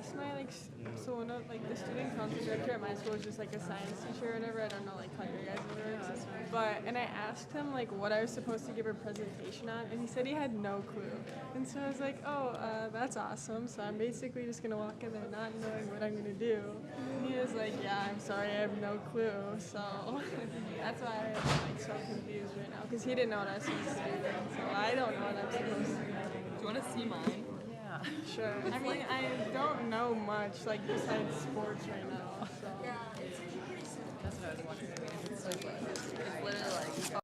asked my so one of the student council director at my school is just like a science teacher or whatever. I don't know how your guys' works, and I asked him what I was supposed to give a presentation on, and he said he had no clue. And so I was like, oh, that's awesome. So I'm basically just gonna walk in there not knowing what I'm gonna do. And he was like, yeah, I'm sorry, I have no clue. So that's why I'm so confused right now because he didn't know what I was supposed to do. So I don't know what I'm supposed to do. Do you want to see mine? Yeah, sure. I mean, I don't know much besides sports right now. So. That's what I was wondering. I mean, it's so good. It's literally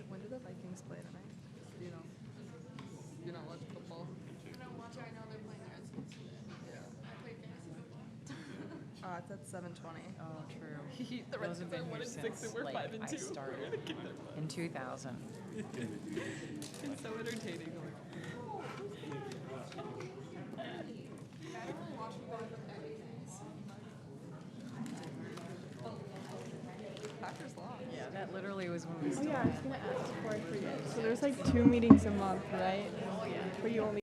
when do the Vikings play tonight? Do you know? Do you not watch football? I don't watch it. I know they're playing the Redskins today. Yeah. I play fantasy football. It's at 7:20. Oh, true. The Those Redskins have been are 1 here and 6 since and we're 5 and 2. I started in 2000. It's so entertaining. Packers lost. Yeah, that literally was when we Oh started. yeah, I was gonna ask before I forget. So there's 2 meetings a month, right? Oh yeah. But you only.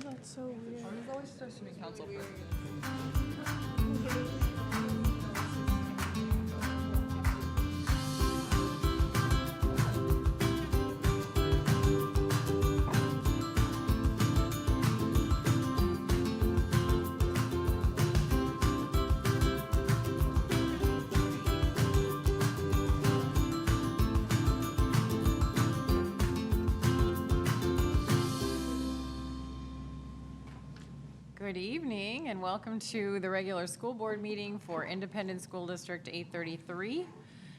Oh, that's so weird. It's always our student council president. Good evening and welcome to the regular school board meeting for Independent School District 833.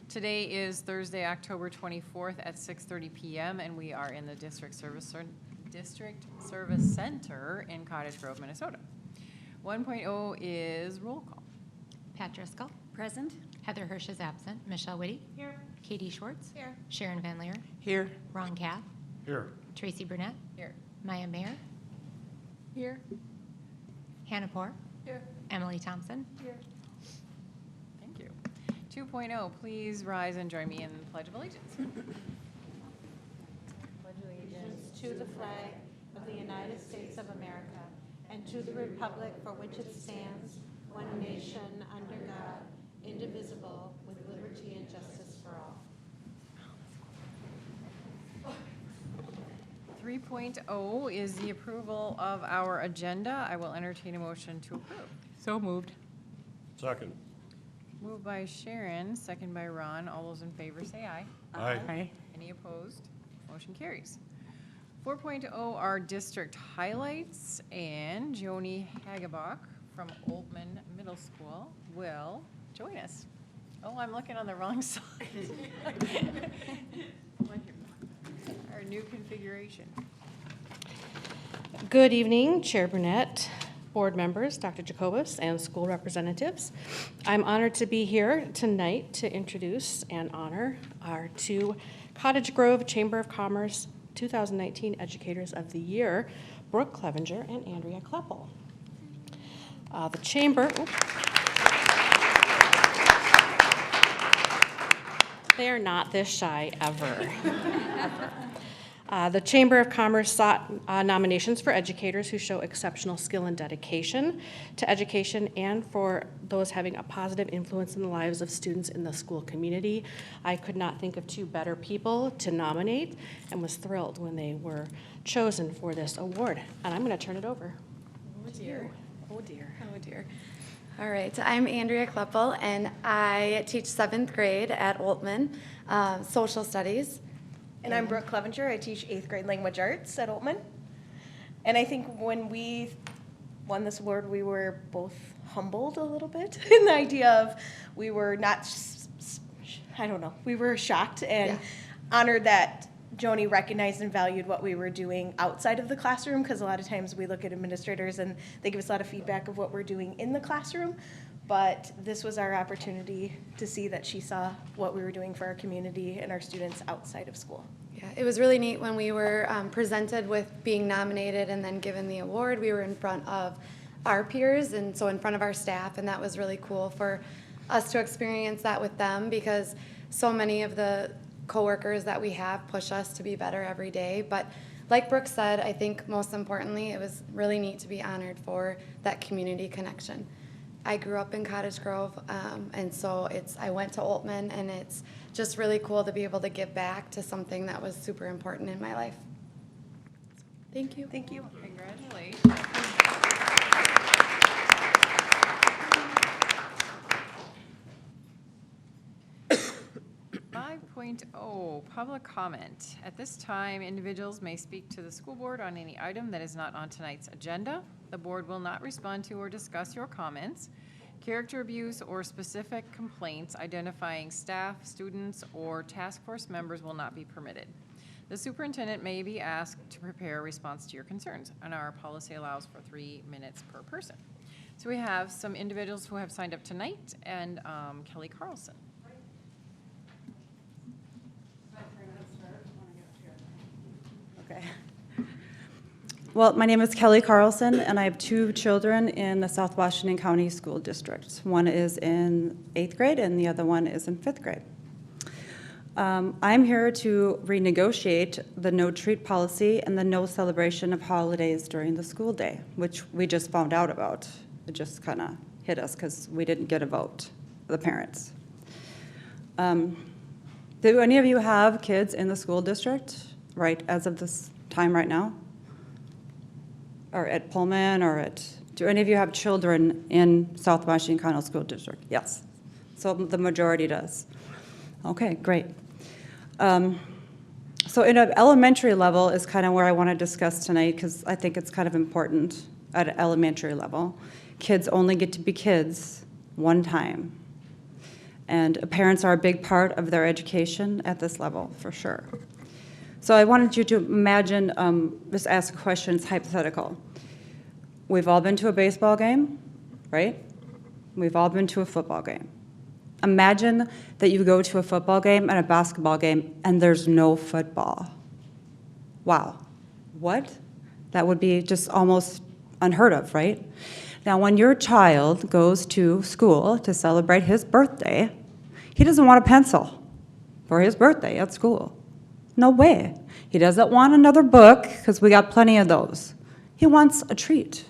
Today is Thursday, October 24th at 6:30 p.m. and we are in the District Service Center in Cottage Grove, Minnesota. 1.0 is roll call. Pat Driscoll. Present. Heather Hirsch is absent. Michelle Whitty. Here. Katie Schwartz. Here. Sharon Van Leer. Here. Ron Kath. Here. Tracy Burnett. Here. Maya Mayer, Here. Hannah Poor, Here. Emily Thompson. Here. Thank you. 2.0, please rise and join me in the Pledge of Allegiance. To the flag of the United States of America and to the republic for which it stands, one nation, under God, indivisible, with liberty and justice for all. 3.0 is the approval of our agenda. I will entertain a motion to approve. So moved. Second. Moved by Sharon, second by Ron. All those in favor say aye. Aye. Any opposed? Motion carries. 4.0 are district highlights, and Joni Hagebock from Oltman Middle School will join us. Oh, I'm looking on the wrong side. Our new configuration. Good evening, Chair Burnett, board members, Dr. Jacobus, and school representatives. I'm honored to be here tonight to introduce and honor our two Cottage Grove Chamber of Commerce 2019 Educators of the Year, Brooke Clevenger and Andrea Kleppel. The Chamber, they are not this shy ever. The Chamber of Commerce sought nominations for educators who show exceptional skill and dedication to education and for those having a positive influence in the lives of students in the school community. I could not think of two better people to nominate and was thrilled when they were chosen for this award. And I'm going to turn it over. Oh dear. Oh dear. Oh dear. All right, I'm Andrea Kleppel, and I teach 7th grade at Oltman, social studies. And I'm Brooke Clevenger. I teach 8th grade language arts at Oltman. And I think when we won this award, we were both humbled a little bit in the idea of we were not, we were shocked and honored that Joni recognized and valued what we were doing outside of the classroom, because a lot of times we look at administrators and they give us a lot of feedback of what we're doing in the classroom. But this was our opportunity to see that she saw what we were doing for our community and our students outside of school. Yeah, it was really neat when we were presented with being nominated and then given the award. We were in front of our peers and so in front of our staff, and that was really cool for us to experience that with them, because so many of the coworkers that we have push us to be better every day. But like Brooke said, I think most importantly, it was really neat to be honored for that community connection. I grew up in Cottage Grove, and so I went to Oltman, and it's just really cool to be able to give back to something that was super important in my life. Thank you. Thank you. Congratulations. 5.0, public comment. At this time, individuals may speak to the school board on any item that is not on tonight's agenda. The board will not respond to or discuss your comments. Character abuse or specific complaints identifying staff, students, or task force members will not be permitted. The superintendent may be asked to prepare a response to your concerns, and our policy allows for 3 minutes per person. So we have some individuals who have signed up tonight, and Kelly Carlson. Okay. Well, my name is Kelly Carlson, and I have 2 children in the South Washington County School District. One is in 8th grade, and the other one is in 5th grade. I'm here to renegotiate the no treat policy and the no celebration of holidays during the school day, which we just found out about. It just kind of hit us because we didn't get a vote, the parents. Do any of you have kids in the school district, right, as of this time right now? Or at Pullman, or do any of you have children in South Washington County School District? Yes. So the majority does. Okay, great. So in an elementary level is kind of where I want to discuss tonight, because I think it's kind of important at an elementary level. Kids only get to be kids one time. And parents are a big part of their education at this level, for sure. So I wanted you to imagine, just ask questions, hypothetical. We've all been to a baseball game, right? We've all been to a football game. Imagine that you go to a football game and a basketball game and there's no football. Wow. What? That would be just almost unheard of, right? Now, when your child goes to school to celebrate his birthday, he doesn't want a pencil for his birthday at school. No way. He doesn't want another book, because we got plenty of those. He wants a treat.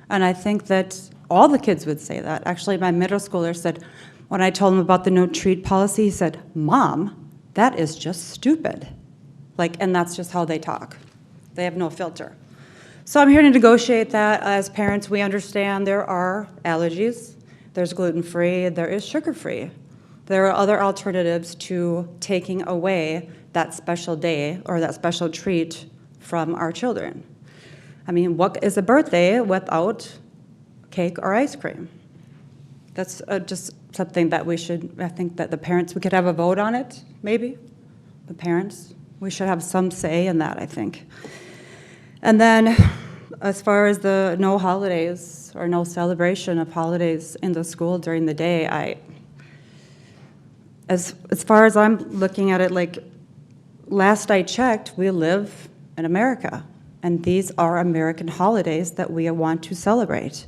And I think that all the kids would say that. Actually, my middle schooler said, when I told him about the no treat policy, he said, "Mom, that is just stupid." Like, and that's just how they talk. They have no filter. So I'm here to negotiate that. As parents, we understand there are allergies. There's gluten-free, there is sugar-free. There are other alternatives to taking away that special day or that special treat from our children. I mean, what is a birthday without cake or ice cream? That's just something that we should, I think that the parents, we could have a vote on it, maybe. The parents, we should have some say in that, I think. And then, as far as the no holidays or no celebration of holidays in the school during the day, as far as I'm looking at it, like, last I checked, we live in America, and these are American holidays that we want to celebrate.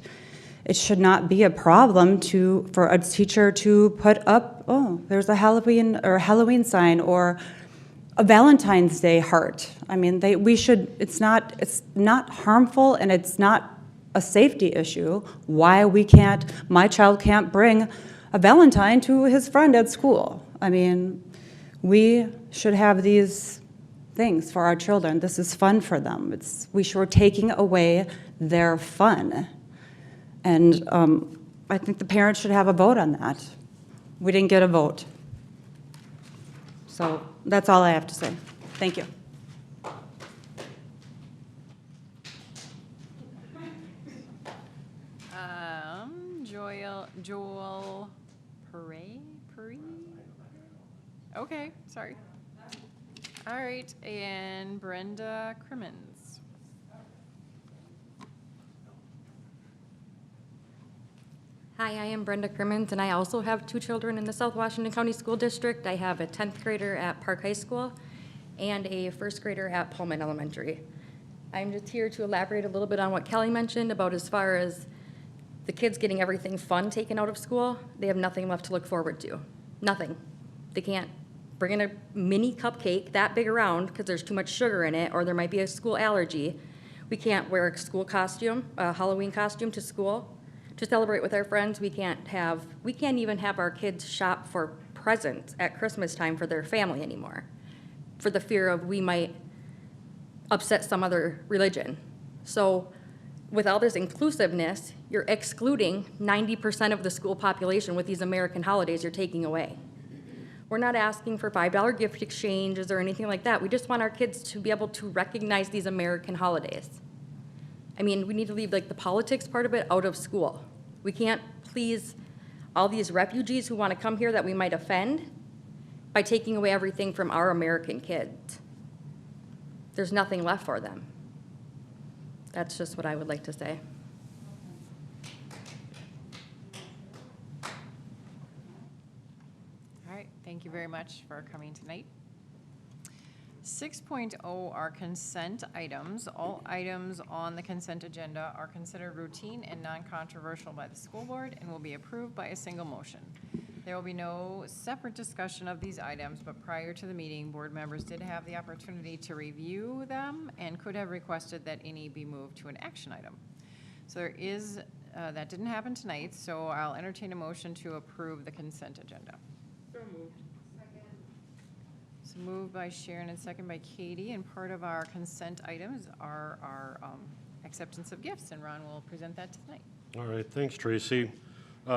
It should not be a problem for a teacher to put up, oh, there's a Halloween sign or a Valentine's Day heart. I mean, it's not harmful, and it's not a safety issue why my child can't bring a Valentine to his friend at school. I mean, we should have these things for our children. This is fun for them. We're taking away their fun. And I think the parents should have a vote on that. We didn't get a vote. So that's all I have to say. Thank you. Joel Puri? Okay, sorry. All right, and Brenda Crimmins. Hi, I am Brenda Crimmins, and I also have 2 children in the South Washington County School District. I have a 10th grader at Park High School and a 1st grader at Pullman Elementary. I'm just here to elaborate a little bit on what Kelly mentioned about as far as the kids getting everything fun taken out of school. They have nothing left to look forward to. Nothing. They can't bring in a mini cupcake that big around because there's too much sugar in it, or there might be a school allergy. We can't wear a school costume, a Halloween costume to school to celebrate with our friends. We can't even have our kids shop for presents at Christmas time for their family anymore, for the fear of we might upset some other religion. So with all this inclusiveness, you're excluding 90% of the school population with these American holidays you're taking away. We're not asking for $5 gift exchanges or anything like that. We just want our kids to be able to recognize these American holidays. I mean, we need to leave like the politics part of it out of school. We can't please all these refugees who want to come here that we might offend by taking away everything from our American kids. There's nothing left for them. That's just what I would like to say. All right, thank you very much for coming tonight. 6.0 are consent items. All items on the consent agenda are considered routine and non-controversial by the school board and will be approved by a single motion. There will be no separate discussion of these items, but prior to the meeting, board members did have the opportunity to review them and could have requested that any be moved to an action item. So there is, that didn't happen tonight, so I'll entertain a motion to approve the consent agenda. So moved. So moved by Sharon and second by Katie, and part of our consent items are our acceptance of gifts, and Ron will present that tonight. All right, thanks, Tracy.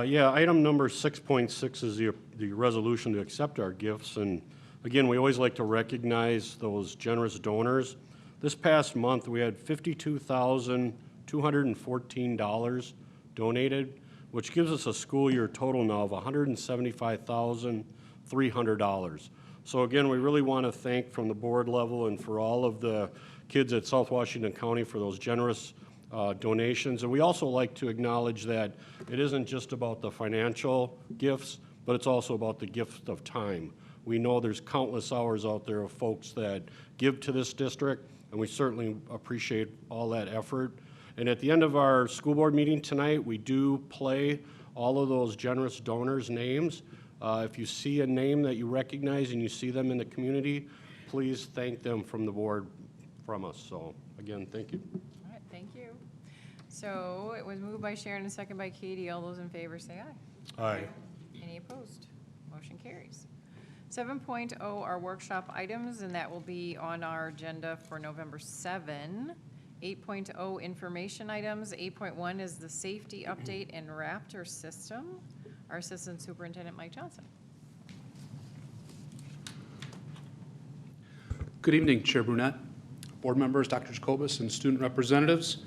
Yeah, item number 6.6 is the resolution to accept our gifts. And again, we always like to recognize those generous donors. This past month, we had $52,214 donated, which gives us a school year total now of $175,300. So again, we really want to thank from the board level and for all of the kids at South Washington County for those generous donations. And we also like to acknowledge that it isn't just about the financial gifts, but it's also about the gift of time. We know there's countless hours out there of folks that give to this district, and we certainly appreciate all that effort. And at the end of our school board meeting tonight, we do play all of those generous donors' names. If you see a name that you recognize and you see them in the community, please thank them from the board from us. So again, thank you. All right, thank you. So it was moved by Sharon and second by Katie. All those in favor say aye. Aye. Any opposed? Motion carries. 7.0 are workshop items, and that will be on our agenda for November 7. 8.0 information items. 8.1 is the safety update in Raptor system. Our Assistant Superintendent Mike Johnson. Good evening, Chair Brunette, board members, Dr. Jacobus, and student representatives.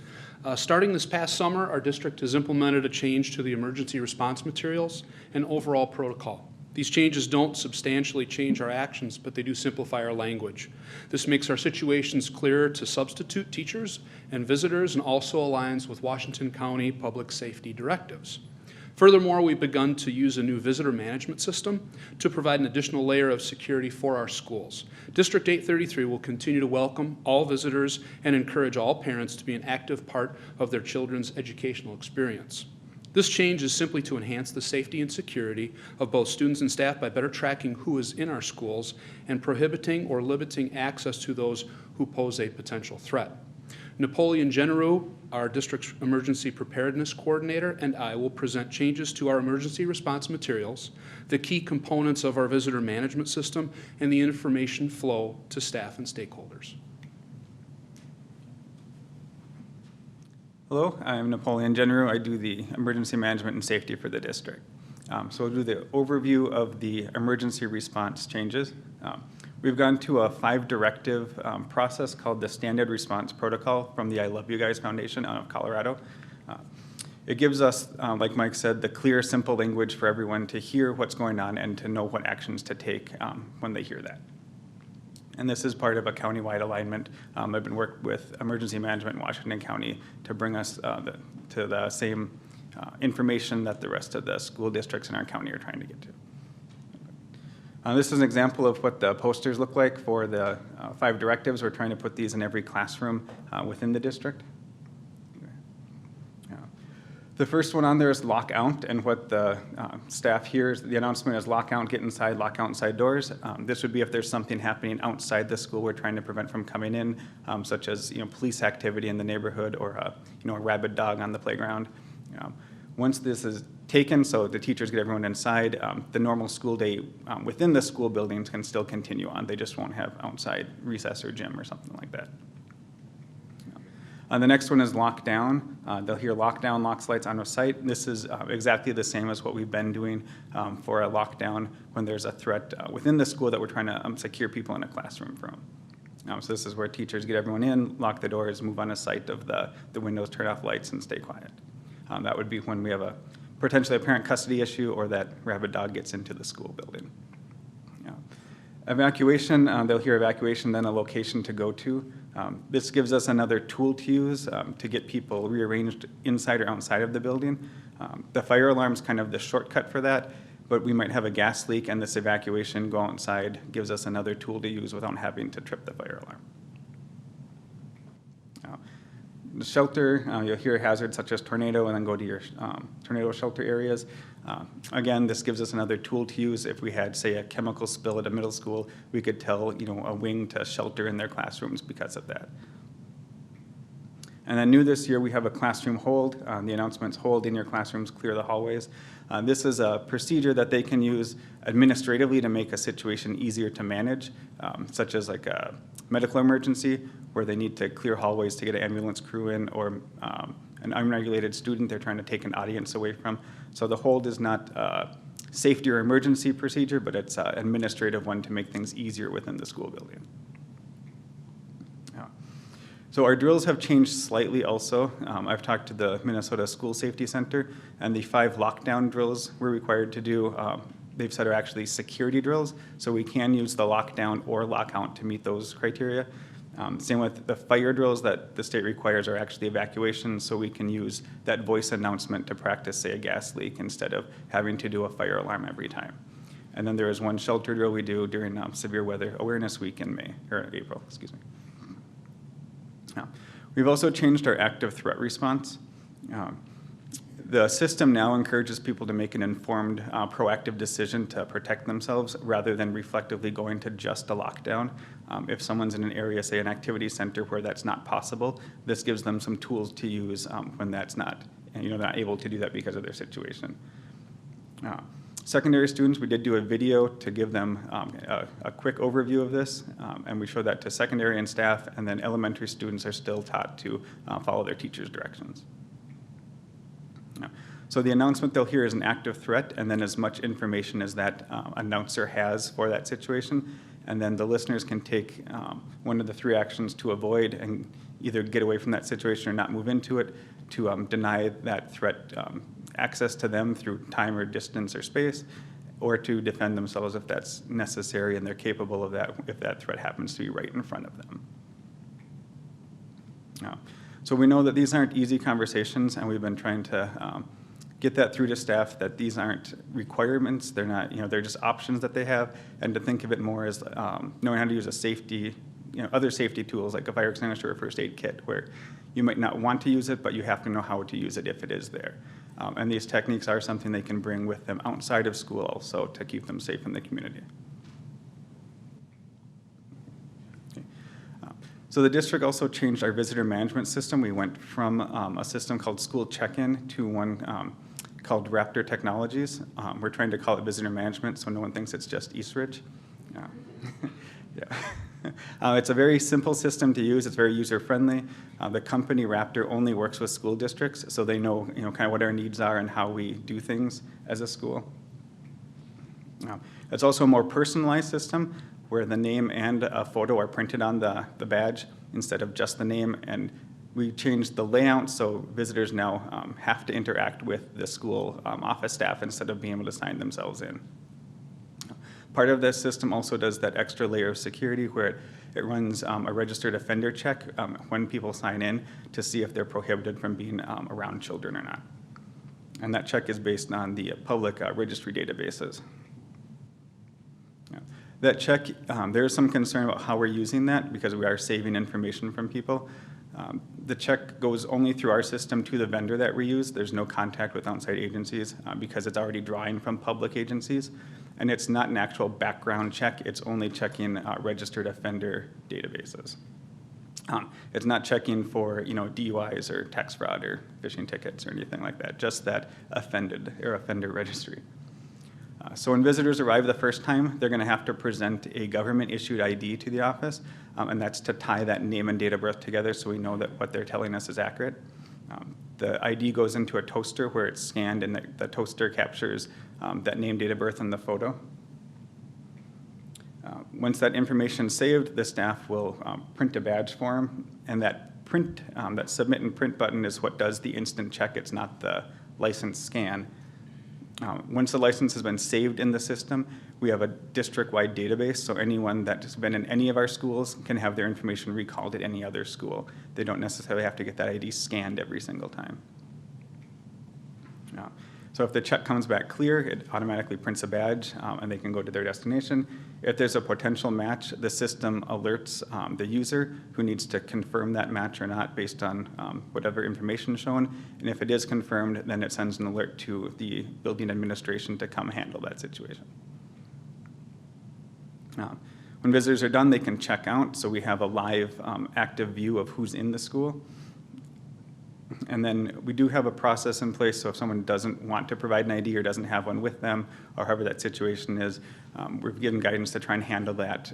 Starting this past summer, our district has implemented a change to the emergency response materials and overall protocol. These changes don't substantially change our actions, but they do simplify our language. This makes our situations clearer to substitute teachers and visitors and also aligns with Washington County public safety directives. Furthermore, we've begun to use a new visitor management system to provide an additional layer of security for our schools. District 833 will continue to welcome all visitors and encourage all parents to be an active part of their children's educational experience. This change is simply to enhance the safety and security of both students and staff by better tracking who is in our schools and prohibiting or limiting access to those who pose a potential threat. Napoleon Generou, our district's emergency preparedness coordinator, and I will present changes to our emergency response materials, the key components of our visitor management system, and the information flow to staff and stakeholders. Hello, I'm Napoleon Generou. I do the emergency management and safety for the district. So we'll do the overview of the emergency response changes. We've gone to a 5-directive process called the Standard Response Protocol from the I Love You Guys Foundation out of Colorado. It gives us, like Mike said, the clear, simple language for everyone to hear what's going on and to know what actions to take when they hear that. And this is part of a countywide alignment. I've been working with emergency management in Washington County to bring us to the same information that the rest of the school districts in our county are trying to get to. This is an example of what the posters look like for the 5 directives. We're trying to put these in every classroom within the district. The first one on there is lock out, and what the staff hears, the announcement is lock out, get inside, lock out inside doors. This would be if there's something happening outside the school we're trying to prevent from coming in, such as police activity in the neighborhood or a rabid dog on the playground. Once this is taken, so the teachers get everyone inside, the normal school day within the school buildings can still continue on. They just won't have outside recess or gym or something like that. The next one is lockdown. They'll hear lockdown, locks, lights on site. This is exactly the same as what we've been doing for a lockdown when there's a threat within the school that we're trying to secure people in a classroom from. So this is where teachers get everyone in, lock the doors, move on a site of the windows, turn off lights, and stay quiet. That would be when we have a potentially a parent custody issue or that rabid dog gets into the school building. Evacuation, they'll hear evacuation, then a location to go to. This gives us another tool to use to get people rearranged inside or outside of the building. The fire alarm is kind of the shortcut for that, but we might have a gas leak, and this evacuation, go outside, gives us another tool to use without having to trip the fire alarm. The shelter, you'll hear hazards such as tornado and then go to your tornado shelter areas. Again, this gives us another tool to use. If we had, say, a chemical spill at a middle school, we could tell a wing to shelter in their classrooms because of that. And then new this year, we have a classroom hold. The announcements: hold in your classrooms, clear the hallways. This is a procedure that they can use administratively to make a situation easier to manage, such as like a medical emergency where they need to clear hallways to get an ambulance crew in, or an unregulated student they're trying to take an audience away from. So the hold is not a safety or emergency procedure, but it's an administrative one to make things easier within the school building. So our drills have changed slightly also. I've talked to the Minnesota School Safety Center, and the 5 lockdown drills we're required to do, they've said are actually security drills, so we can use the lockdown or lockout to meet those criteria. Same with the fire drills that the state requires are actually evacuations, so we can use that voice announcement to practice, say, a gas leak instead of having to do a fire alarm every time. And then there is one shelter drill we do during Severe Weather Awareness Week in April, excuse me. We've also changed our active threat response. The system now encourages people to make an informed, proactive decision to protect themselves rather than reflectively going to just a lockdown. If someone's in an area, say an activity center where that's not possible, this gives them some tools to use when that's not, and they're not able to do that because of their situation. Secondary students, we did do a video to give them a quick overview of this, and we showed that to secondary and staff, and then elementary students are still taught to follow their teacher's directions. So the announcement they'll hear is an active threat, and then as much information as that announcer has for that situation, and then the listeners can take one of the 3 actions to avoid and either get away from that situation or not move into it, to deny that threat access to them through time or distance or space, or to defend themselves if that's necessary and they're capable of that if that threat happens to be right in front of them. So we know that these aren't easy conversations, and we've been trying to get that through to staff that these aren't requirements, they're not, they're just options that they have, and to think of it more as knowing how to use a safety, other safety tools like a fire extinguisher or first aid kit, where you might not want to use it, but you have to know how to use it if it is there. And these techniques are something they can bring with them outside of school also to keep them safe in the community. So the district also changed our visitor management system. We went from a system called School Check-In to one called Raptor Technologies. We're trying to call it visitor management so no one thinks it's just Eastridge. It's a very simple system to use. It's very user-friendly. The company Raptor only works with school districts, so they know, kind of what our needs are and how we do things as a school. It's also a more personalized system where the name and a photo are printed on the badge instead of just the name. And we changed the layout so visitors now have to interact with the school office staff instead of being able to sign themselves in. Part of this system also does that extra layer of security where it runs a registered offender check when people sign in to see if they're prohibited from being around children or not. And that check is based on the public registry databases. That check, there's some concern about how we're using that because we are saving information from people. The check goes only through our system to the vendor that we use. There's no contact with outside agencies because it's already drawing from public agencies. And it's not an actual background check. It's only checking registered offender databases. It's not checking for DUIs or tax fraud or phishing tickets or anything like that, just that offender registry. So when visitors arrive the first time, they're going to have to present a government-issued ID to the office, and that's to tie that name and date of birth together so we know that what they're telling us is accurate. The ID goes into a toaster where it's scanned, and the toaster captures that name, date of birth, and the photo. Once that information is saved, the staff will print a badge form, and that print, that submit and print button is what does the instant check. It's not the license scan. Once the license has been saved in the system, we have a district-wide database, so anyone that's been in any of our schools can have their information recalled at any other school. They don't necessarily have to get that ID scanned every single time. So if the check comes back clear, it automatically prints a badge, and they can go to their destination. If there's a potential match, the system alerts the user who needs to confirm that match or not based on whatever information shown. And if it is confirmed, then it sends an alert to the building administration to come handle that situation. When visitors are done, they can check out. So we have a live active view of who's in the school. And then we do have a process in place, so if someone doesn't want to provide an ID or doesn't have one with them, or however that situation is, we're given guidance to try and handle that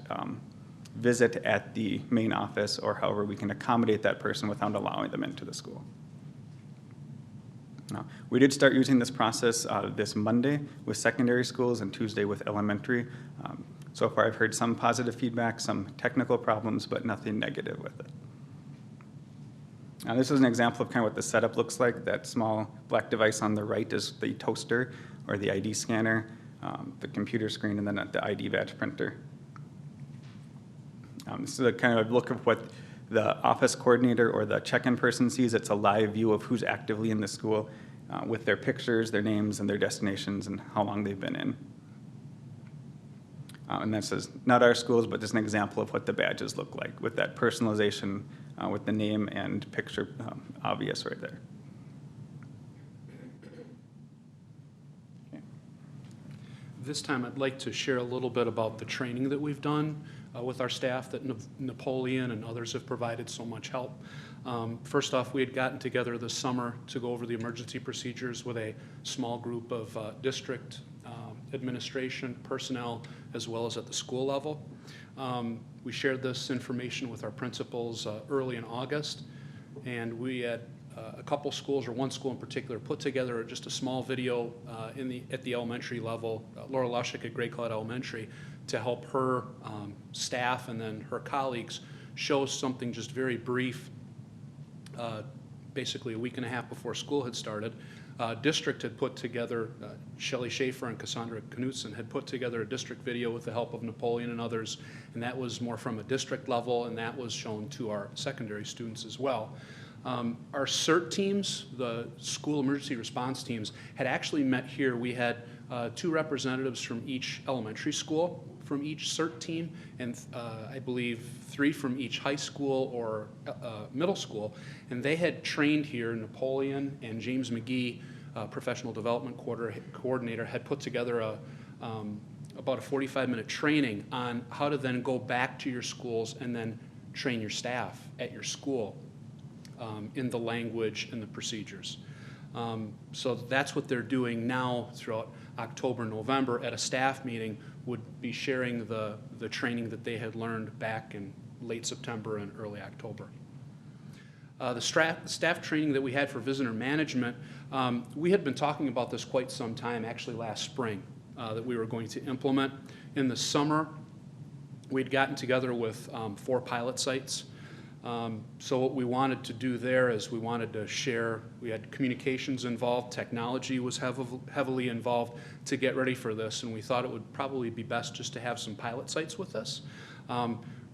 visit at the main office, or however we can accommodate that person without allowing them into the school. We did start using this process this Monday with secondary schools and Tuesday with elementary. So far I've heard some positive feedback, some technical problems, but nothing negative with it. Now, this is an example of kind of what the setup looks like. That small black device on the right is the toaster or the ID scanner, the computer screen, and then the ID badge printer. This is a kind of look of what the office coordinator or the check-in person sees. It's a live view of who's actively in the school with their pictures, their names, and their destinations, and how long they've been in. And this is not our schools, but just an example of what the badges look like with that personalization with the name and picture obvious right there. This time, I'd like to share a little bit about the training that we've done with our staff that Napoleon and others have provided so much help. First off, we had gotten together this summer to go over the emergency procedures with a small group of district administration personnel, as well as at the school level. We shared this information with our principals early in August, and we had a couple schools, or one school in particular, put together just a small video at the elementary level, Laura Lushik at Great Cloud Elementary, to help her staff and then her colleagues show something just very brief, basically a week and a half before school had started. District had put together, Shelley Schaefer and Cassandra Knutson had put together a district video with the help of Napoleon and others, and that was more from a district level, and that was shown to our secondary students as well. Our CERT teams, the school emergency response teams, had actually met here. We had 2 representatives from each elementary school from each CERT team, and I believe 3 from each high school or middle school, and they had trained here. Napoleon and James McGee, professional development coordinator, had put together about a 45-minute training on how to then go back to your schools and then train your staff at your school in the language and the procedures. So that's what they're doing now throughout October, November. At a staff meeting, would be sharing the training that they had learned back in late September and early October. The staff training that we had for visitor management, we had been talking about this quite some time, actually last spring, that we were going to implement. In the summer, we'd gotten together with 4 pilot sites. So what we wanted to do there is we wanted to share, we had communications involved, technology was heavily involved to get ready for this, and we thought it would probably be best just to have some pilot sites with us.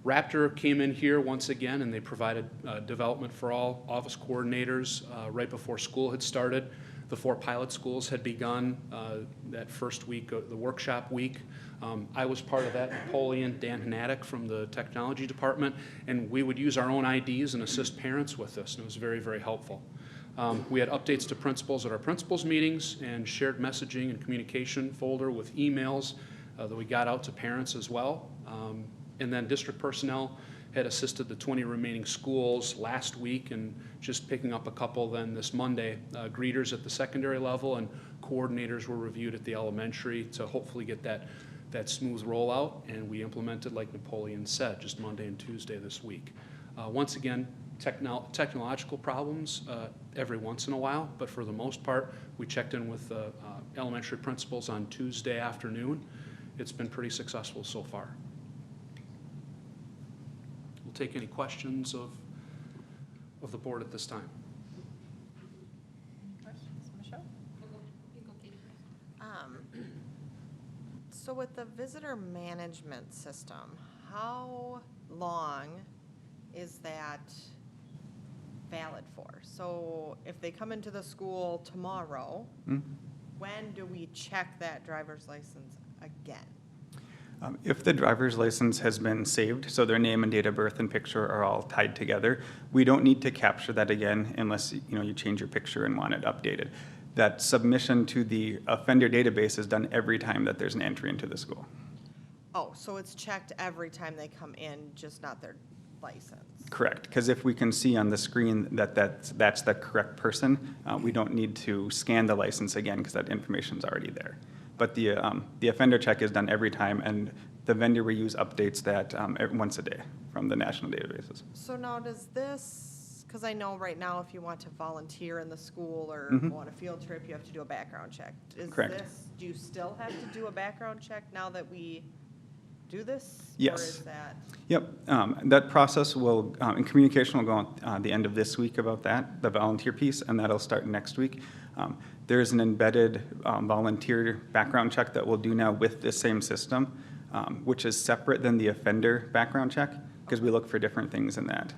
Raptor came in here once again, and they provided development for all office coordinators right before school had started. The 4 pilot schools had begun that first week, the workshop week. I was part of that. Napoleon, Dan Hanatic from the technology department, and we would use our own IDs and assist parents with this, and it was very, very helpful. We had updates to principals at our principals meetings and shared messaging and communication folder with emails that we got out to parents as well. And then district personnel had assisted the 20 remaining schools last week, and just picking up a couple then this Monday. Greeters at the secondary level and coordinators were reviewed at the elementary to hopefully get that smooth rollout, and we implemented, like Napoleon said, just Monday and Tuesday this week. Once again, technological problems every once in a while, but for the most part, we checked in with the elementary principals on Tuesday afternoon. It's been pretty successful so far. We'll take any questions of the board at this time. Questions, Michelle? So with the visitor management system, how long is that valid for? So if they come into the school tomorrow, when do we check that driver's license again? If the driver's license has been saved, so their name and date of birth and picture are all tied together, we don't need to capture that again unless you change your picture and want it updated. That submission to the offender database is done every time that there's an entry into the school. Oh, so it's checked every time they come in, just not their license? Correct, because if we can see on the screen that that's the correct person, we don't need to scan the license again because that information's already there. But the offender check is done every time, and the vendor reuse updates that once a day from the national databases. So now does this, because I know right now if you want to volunteer in the school or go on a field trip, you have to do a background check. Correct. Do you still have to do a background check now that we do this? Yes. Or is that? Yep, that process will, and communication will go on the end of this week about that, the volunteer piece, and that'll start next week. There's an embedded volunteer background check that we'll do now with this same system, which is separate than the offender background check, because we look for different things in that.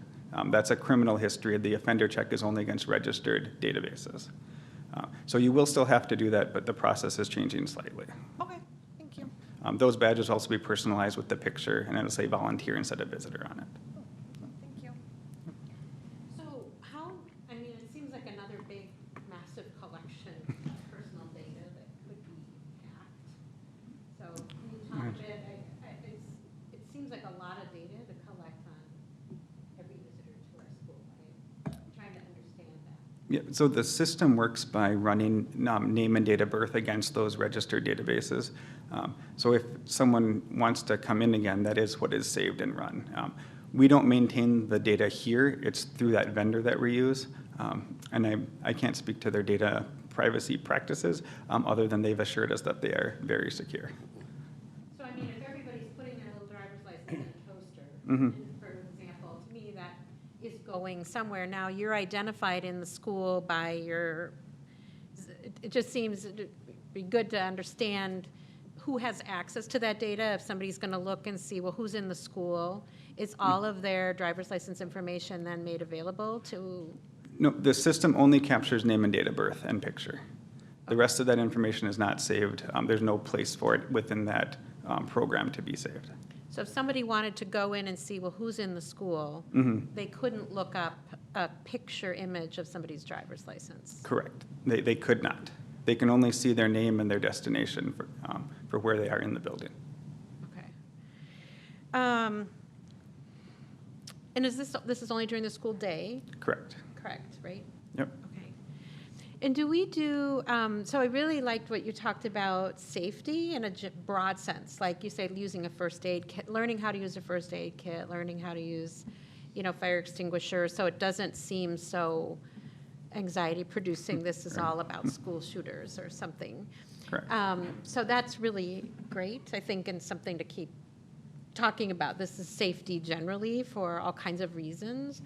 That's a criminal history. The offender check is only against registered databases. So you will still have to do that, but the process is changing slightly. Okay, thank you. Those badges will also be personalized with the picture, and it'll say volunteer instead of visitor on it. Thank you. Yeah, so the system works by running name and date of birth against those registered databases. So if someone wants to come in again, that is what is saved and run. We don't maintain the data here. It's through that vendor that we use. And I can't speak to their data privacy practices, other than they've assured us that they are very secure. So I mean, if everybody's putting their little driver's license in a toaster, Mhm. for example, to me, that is going somewhere. Now, you're identified in the school by your, it just seems to be good to understand who has access to that data. If somebody's going to look and see, well, who's in the school, is all of their driver's license information then made available to? No, the system only captures name and date of birth and picture. The rest of that information is not saved. There's no place for it within that program to be saved. So if somebody wanted to go in and see, well, who's in the school, they couldn't look up a picture image of somebody's driver's license. Correct. They could not. They can only see their name and their destination for where they are in the building. Okay. And is this is only during the school day? Correct. Correct, right? Yep. Okay. And do we do, so I really liked what you talked about safety in a broad sense, like you said, using a first aid kit, learning how to use a first aid kit, learning how to use, fire extinguishers, so it doesn't seem so anxiety producing, this is all about school shooters or something. Correct. So that's really great, I think, and something to keep talking about. This is safety generally for all kinds of reasons.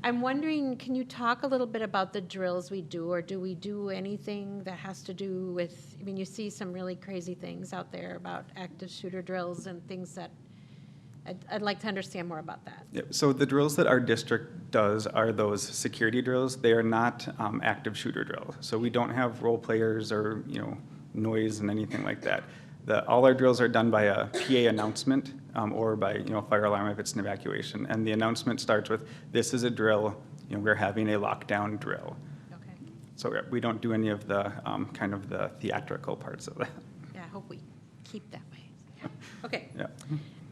I'm wondering, can you talk a little bit about the drills we do, or do we do anything that has to do with, I mean, you see some really crazy things out there about active shooter drills and things that, I'd like to understand more about that. Yep. So the drills that our district does are those security drills. They are not active shooter drills. So we don't have role players or noise and anything like that. All our drills are done by a PA announcement or by fire alarm if it's an evacuation. And the announcement starts with, "This is a drill. We're having a lockdown drill." Okay. So we don't do any of the kind of the theatrical parts of that. Yeah, I hope we keep that way. Okay. Yeah.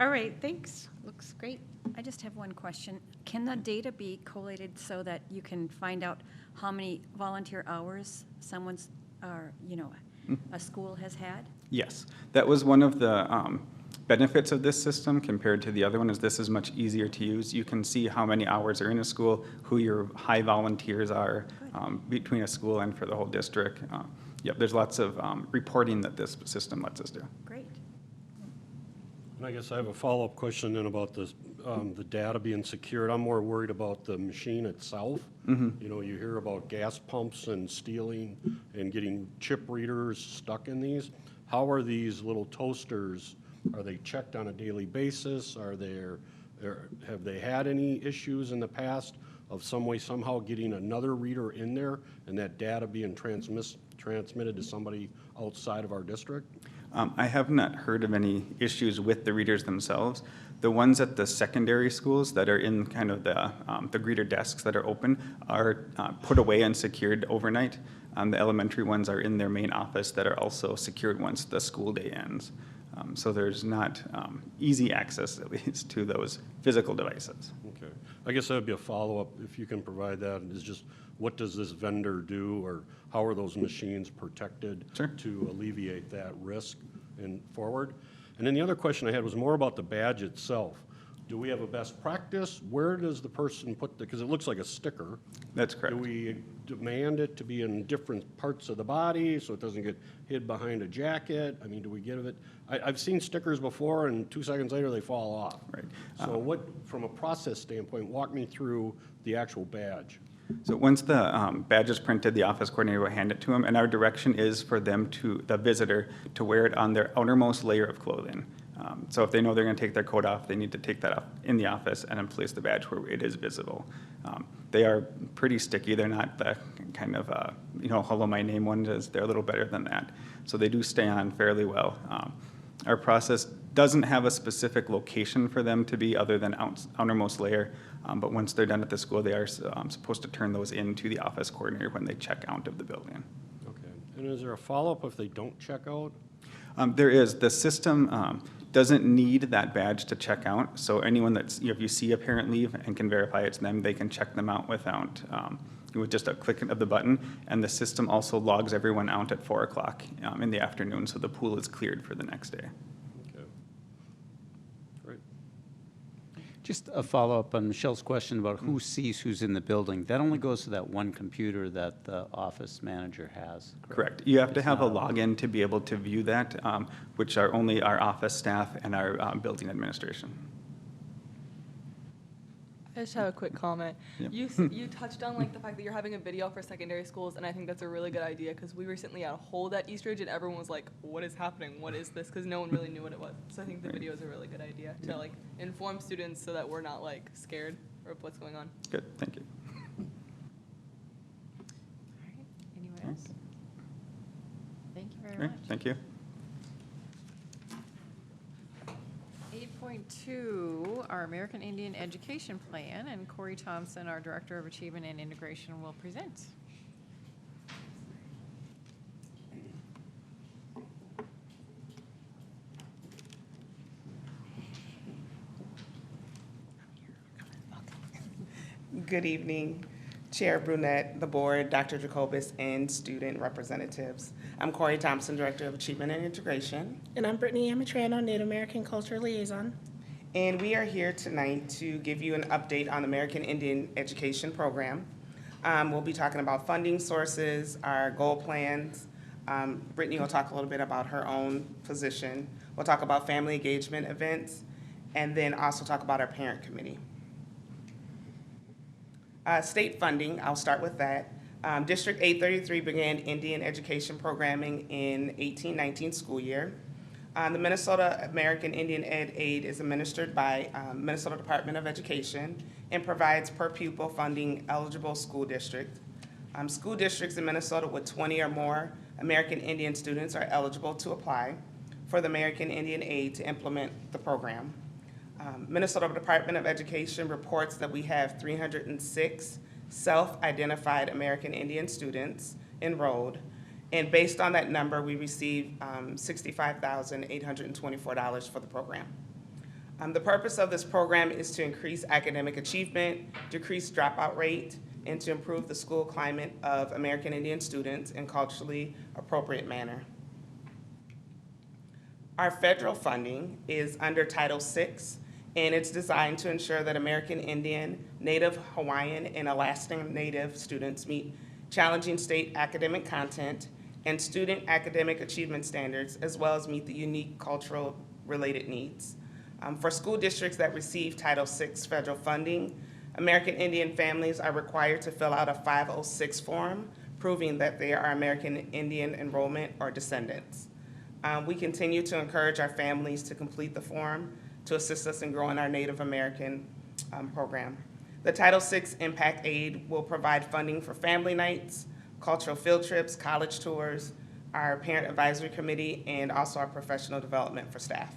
All right, thanks. Looks great. I just have one question. Can the data be collated so that you can find out how many volunteer hours someone's, a school has had? Yes, that was one of the benefits of this system compared to the other one, is this is much easier to use. You can see how many hours are in a school, who your high volunteers are between a school and for the whole district. Yep, there's lots of reporting that this system lets us do. Great. And I guess I have a follow-up question then about this, the data being secured. I'm more worried about the machine itself. You hear about gas pumps and stealing and getting chip readers stuck in these. How are these little toasters, are they checked on a daily basis? Have they had any issues in the past of some way, somehow getting another reader in there and that data being transmitted to somebody outside of our district? I have not heard of any issues with the readers themselves. The ones at the secondary schools that are in kind of the greeter desks that are open are put away and secured overnight. The elementary ones are in their main office that are also secured once the school day ends. So there's not easy access, at least, to those physical devices. Okay. I guess that would be a follow-up, if you can provide that, is just what does this vendor do, or how are those machines protected to alleviate that risk and forward? And then the other question I had was more about the badge itself. Do we have a best practice? Where does the person put because it looks like a sticker. That's correct. Do we demand it to be in different parts of the body so it doesn't get hid behind a jacket? I mean, do we give it? I've seen stickers before, and 2 seconds later they fall off. Right. So what, from a process standpoint, walk me through the actual badge. So once the badge is printed, the office coordinator will hand it to them, and our direction is for them the visitor, to wear it on their outermost layer of clothing. So if they know they're going to take their coat off, they need to take that off in the office and then place the badge where it is visible. They are pretty sticky. They're not the kind of, hello, my name ones. They're a little better than that. So they do stay on fairly well. Our process doesn't have a specific location for them to be other than outermost layer, but once they're done at the school, they are supposed to turn those into the office coordinator when they check out of the building. Okay. And is there a follow-up if they don't check out? There is. The system doesn't need that badge to check out, so anyone that's, if you see a parent leave and can verify it's them, they can check them out without with just a click of the button, and the system also logs everyone out at 4 o'clock in the afternoon, so the pool is cleared for the next day. Okay. Great. Just a follow-up on Michelle's question about who sees who's in the building. That only goes to that one computer that the office manager has, Correct. You have to It's have a not login to be able to view that, which are only our office staff and our building administration. I just have a quick comment. Yep. You touched on like the fact that you're having a video for secondary schools, and I think that's a really good idea because we recently had a hold at Eastridge, and everyone was like, "What is happening? What is this?" Because no one really knew what it was. So I think the video is a really good idea to like inform students so that we're not like scared of what's going on. Good, thank you. All right, anyone else? Thank you very Great, much. thank you. 8.2, our American Indian Education Plan, and Corey Thompson, our Director of Achievement and Integration, will present. Good evening, Chair Brunette, the board, Dr. Jacobus, and student representatives. I'm Corey Thompson, Director of Achievement and Integration. And I'm Brittany Amatrano, Native American Culture Liaison. And we are here tonight to give you an update on the American Indian Education Program. We'll be talking about funding sources, our goal plans. Brittany will talk a little bit about her own position. We'll talk about family engagement events, and then also talk about our parent committee. State funding, I'll start with that. District 833 began Indian education programming in 18-19 school year. The Minnesota American Indian Ed Aid is administered by Minnesota Department of Education and provides per pupil funding eligible school district. School districts in Minnesota with 20 or more American Indian students are eligible to apply for the American Indian Aid to implement the program. Minnesota Department of Education reports that we have 306 self-identified American Indian students enrolled, and based on that number, we receive $65,824 for the program. The purpose of this program is to increase academic achievement, decrease dropout rate, and to improve the school climate of American Indian students in culturally appropriate manner. Our federal funding is under Title VI, and it's designed to ensure that American Indian, Native Hawaiian, and Alaskan Native students meet challenging state academic content and student academic achievement standards, as well as meet the unique cultural related needs. For school districts that receive Title VI federal funding, American Indian families are required to fill out a 506 form proving that they are American Indian enrollment or descendants. We continue to encourage our families to complete the form to assist us in growing our Native American program. The Title VI Impact Aid will provide funding for family nights, cultural field trips, college tours, our parent advisory committee, and also our professional development for staff.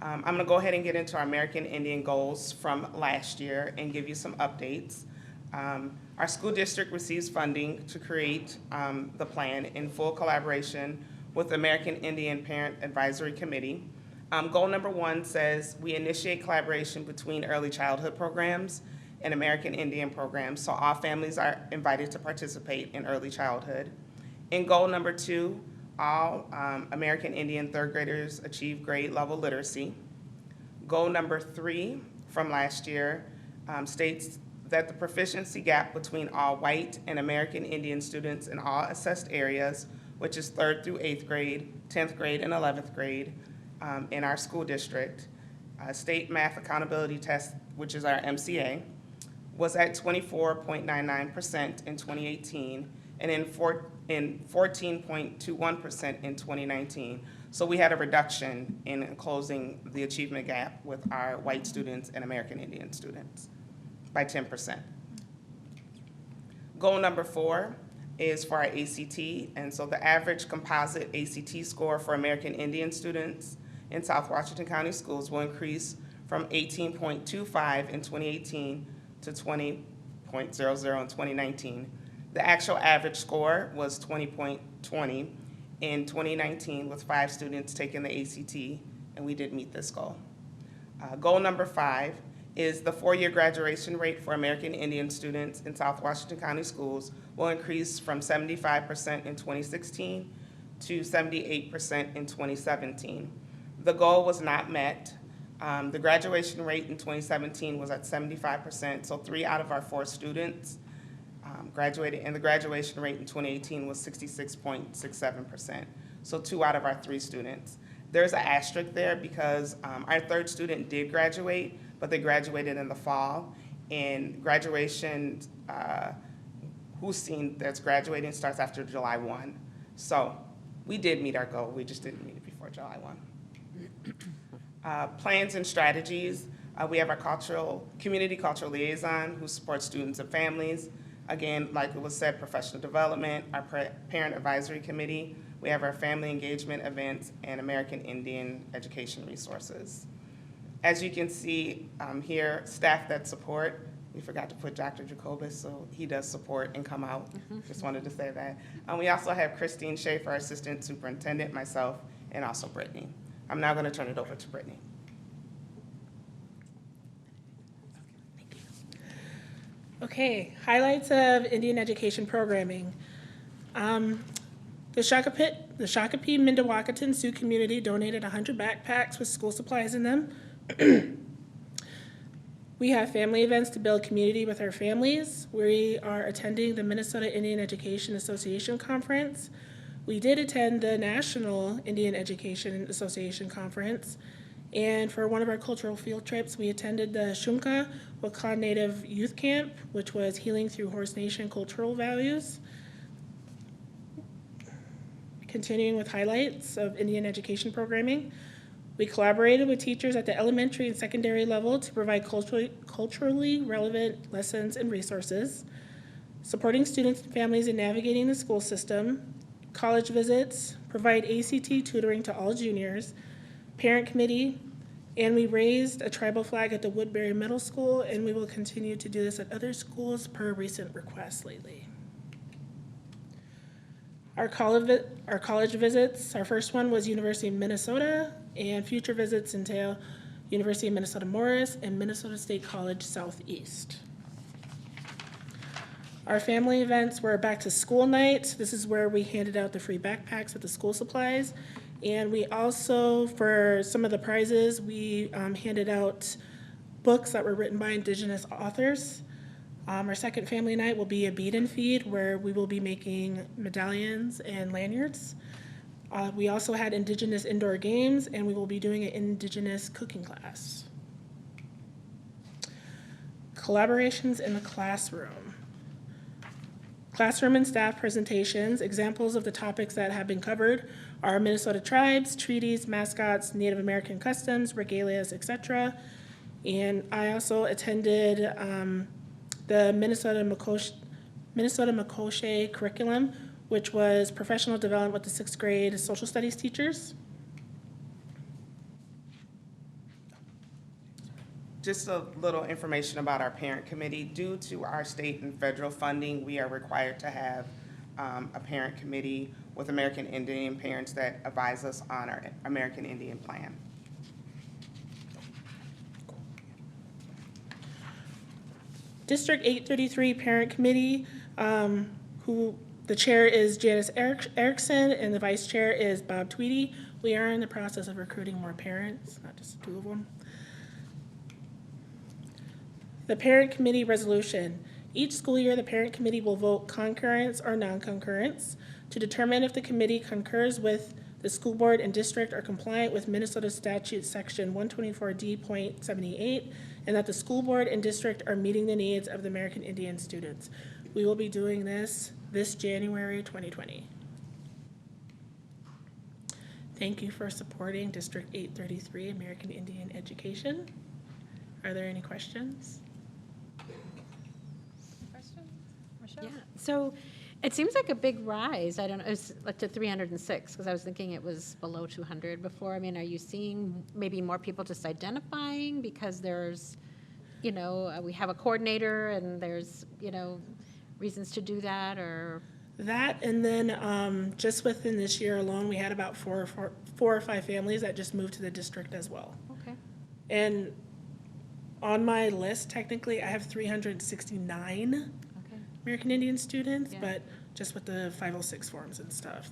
I'm gonna go ahead and get into our American Indian goals from last year and give you some updates. Our school district receives funding to create the plan in full collaboration with the American Indian Parent Advisory Committee. Goal number 1 says we initiate collaboration between early childhood programs and American Indian programs, so all families are invited to participate in early childhood. In goal number 2, all American Indian third graders achieve grade level literacy. Goal number 3 from last year states that the proficiency gap between all white and American Indian students in all assessed areas, which is 3rd through 8th grade, 10th grade, and 11th grade in our school district, state math accountability test, which is our MCA, was at 24.99% in 2018 and in 14.21% in 2019. So we had a reduction in closing the achievement gap with our white students and American Indian students by 10%. Goal number 4 is for our ACT, and so the average composite ACT score for American Indian students in South Washington County schools will increase from 18.25 in 2018 to 20.00 in 2019. The actual average score was 20.20 in 2019 with 5 students taking the ACT, and we did meet this goal. Goal number 5 is the 4-year graduation rate for American Indian students in South Washington County schools will increase from 75% in 2016 to 78% in 2017. The goal was not met. The graduation rate in 2017 was at 75%, so 3 out of our 4 students graduated, and the graduation rate in 2018 was 66.67%, so 2 out of our 3 students. There's an asterisk there because our 3rd student did graduate, but they graduated in the fall, and graduation, who's seen that's graduating starts after July 1. So we did meet our goal, we just didn't meet it before July 1. Plans and strategies, we have our community cultural liaison who supports students and families. Again, like it was said, professional development, our parent advisory committee, we have our family engagement events, and American Indian education resources. As you can see here, staff that support, we forgot to put Dr. Jacobus, so he does support and come out. Just wanted to say that. We also have Christine Schaefer, our assistant superintendent, myself, and also Brittany. I'm now going to turn it over to Brittany. Okay, highlights of Indian education programming. The Shakopee Mindawakaton Sioux community donated 100 backpacks with school supplies in them. We have family events to build community with our families. We are attending the Minnesota Indian Education Association Conference. We did attend the National Indian Education Association Conference. And for one of our cultural field trips, we attended the Shunka Wakan Native Youth Camp, which was Healing Through Horse Nation Cultural Values. Continuing with highlights of Indian education programming, we collaborated with teachers at the elementary and secondary level to provide culturally relevant lessons and resources, supporting students and families in navigating the school system, college visits, provide ACT tutoring to all juniors, parent committee, and we raised a tribal flag at the Woodbury Middle School, and we will continue to do this at other schools per recent requests lately. Our college visits, our first one was University of Minnesota, and future visits entail University of Minnesota Morris and Minnesota State College Southeast. Our family events were back to school night. This is where we handed out the free backpacks with the school supplies. And we also, for some of the prizes, we handed out books that were written by Indigenous authors. Our second family night will be a bead and feed where we will be making medallions and lanyards. We also had Indigenous indoor games, and we will be doing an Indigenous cooking class. Collaborations in the classroom. Classroom and staff presentations, examples of the topics that have been covered are Minnesota tribes, treaties, mascots, Native American customs, regalias, etc. And I also attended the Minnesota Makoshe curriculum, which was professional development with the 6th grade social studies teachers. Just a little information about our parent committee. Due to our state and federal funding, we are required to have a parent committee with American Indian parents that advise us on our American Indian plan. District 833 Parent Committee, who the chair is Janice Erickson and the vice chair is Bob Tweedy. We are in the process of recruiting more parents, not just 2 of them. The Parent Committee resolution. Each school year, the Parent Committee will vote concurrence or non-concurrence to determine if the committee concurs with the school board and district are compliant with Minnesota statute section 124D.78 and that the school board and district are meeting the needs of the American Indian students. We will be doing this January 2020. Thank you for supporting District 833 American Indian Education. Are there any questions? Yeah, so it seems like a big rise. I don't know, it's like to 306, because I was thinking it was below 200 before. I mean, are you seeing maybe more people just identifying because there's, we have a coordinator and there's, reasons to do that, or? That, and then just within this year alone, we had about four or five families that just moved to the district as well. Okay. And On my list, technically, I have 369 American Indian students, but just with the 506 forms and stuff,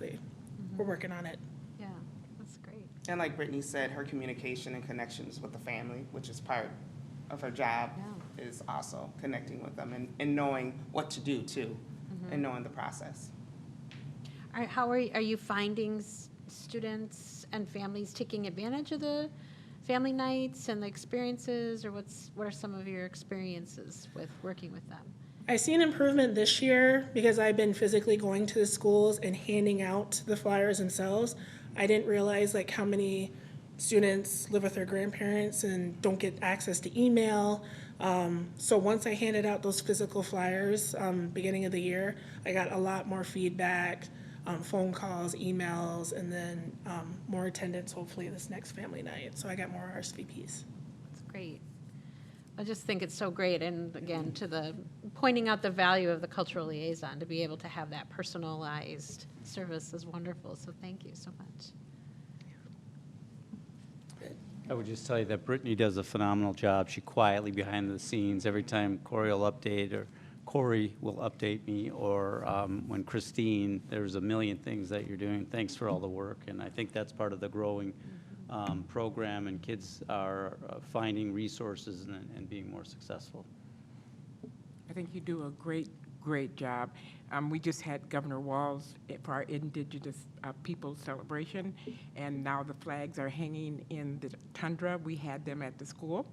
we're working on it. Yeah, that's great. And like Brittany said, her communication and connections with the family, which is part of her job, is also connecting with them and knowing what to do too, and knowing the process. How are you finding students and families taking advantage of the family nights and the experiences, or what are some of your experiences with working with them? I see an improvement this year because I've been physically going to the schools and handing out the flyers themselves. I didn't realize like how many students live with their grandparents and don't get access to email. So once I handed out those physical flyers beginning of the year, I got a lot more feedback, phone calls, emails, and then more attendance hopefully this next family night. So I got more RSVPs. That's great. I just think it's so great, and again, to the pointing out the value of the cultural liaison, to be able to have that personalized service is wonderful, so thank you so much. I would just tell you that Brittany does a phenomenal job. She quietly behind the scenes, every time Corey will update me, or when Christine, there's a million things that you're doing. Thanks for all the work, and I think that's part of the growing program, and kids are finding resources and being more successful. I think you do a great job. We just had Governor Walz for our Indigenous People celebration, and now the flags are hanging in the tundra. We had them at the school,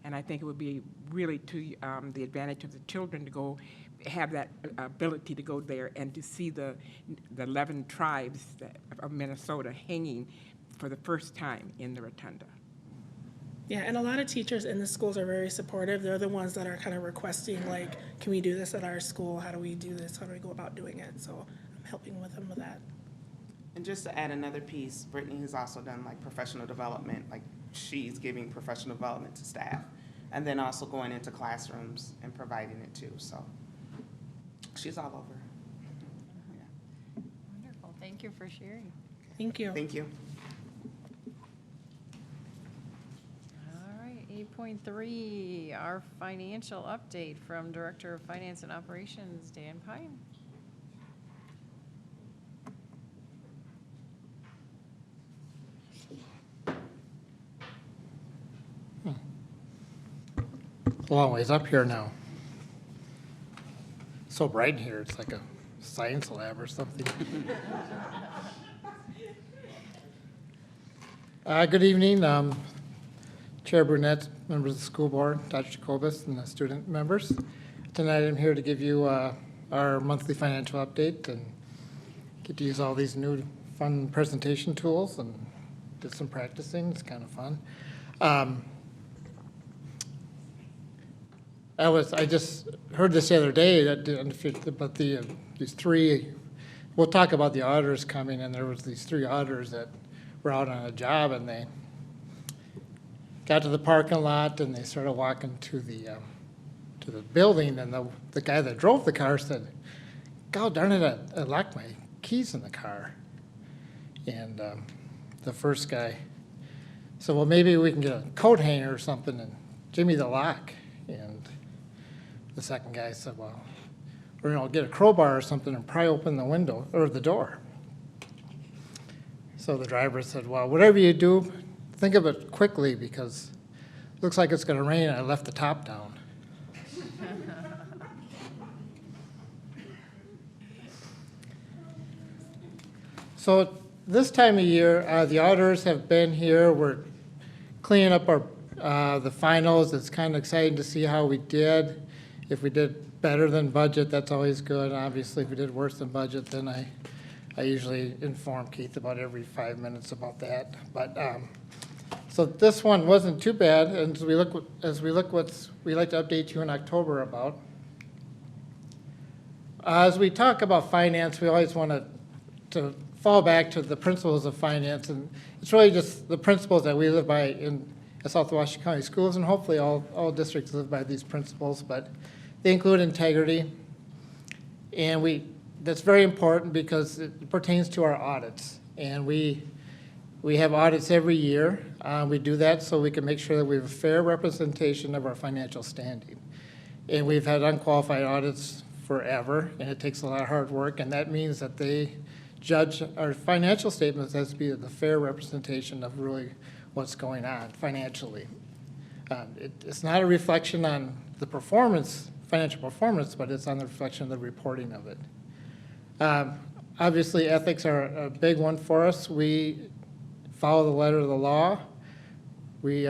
and I think it would be really to the advantage of the children to go have that ability to go there and to see the 11 tribes of Minnesota hanging for the first time in the rotunda. Yeah, and a lot of teachers in the schools are very supportive. They're the ones that are kind of requesting, like, can we do this at our school? How do we do this? How do we go about doing it? So I'm helping with them with that. And just to add another piece, Brittany has also done like professional development, like she's giving professional development to staff, and then also going into classrooms and providing it too. So she's all over. Yeah. Wonderful. Thank you for sharing. Thank you. Thank you. All right, 8.3, our financial update from Director of Finance and Operations, Dan Pine. A long ways up here now. So bright in here, it's like a science lab or something. Good evening, Chair Brunette, members of the school board, Dr. Jacobus, and the student members. Tonight I'm here to give you our monthly financial update and get to use all these new fun presentation tools and did some practicing. It's kind of fun. I just heard this the other day about these three. We'll talk about the auditors coming, and there was these three auditors that were out on a job, and they got to the parking lot, and they started walking to the building, and the guy that drove the car said, "God darn it, I locked my keys in the car." And the first guy said, "Well, maybe we can get a coat hanger or something and give me the lock." And the second guy said, "Well, we're going to get a crowbar or something and pry open the window or the door." So the driver said, "Well, whatever you do, think of it quickly because it looks like it's going to rain and I left the top down." So this time of year, the auditors have been here. We're cleaning up the finals. It's kind of exciting to see how we did. If we did better than budget, that's always good. Obviously, if we did worse than budget, then I usually inform Keith about every 5 minutes about that. But so this one wasn't too bad. And as we look what we like to update you in October about. As we talk about finance, we always want to fall back to the principles of finance, and it's really just the principles that we live by in South Washington County Schools, and hopefully all districts live by these principles, but they include integrity, and that's very important because it pertains to our audits, and we We have audits every year. We do that so we can make sure that we have a fair representation of our financial standing. And we've had unqualified audits forever, and it takes a lot of hard work, and that means that they judge our financial statements as to be the fair representation of really what's going on financially. It's not a reflection on the performance, financial performance, but it's on the reflection of the reporting of it. Obviously, ethics are a big one for us. We follow the letter of the law. We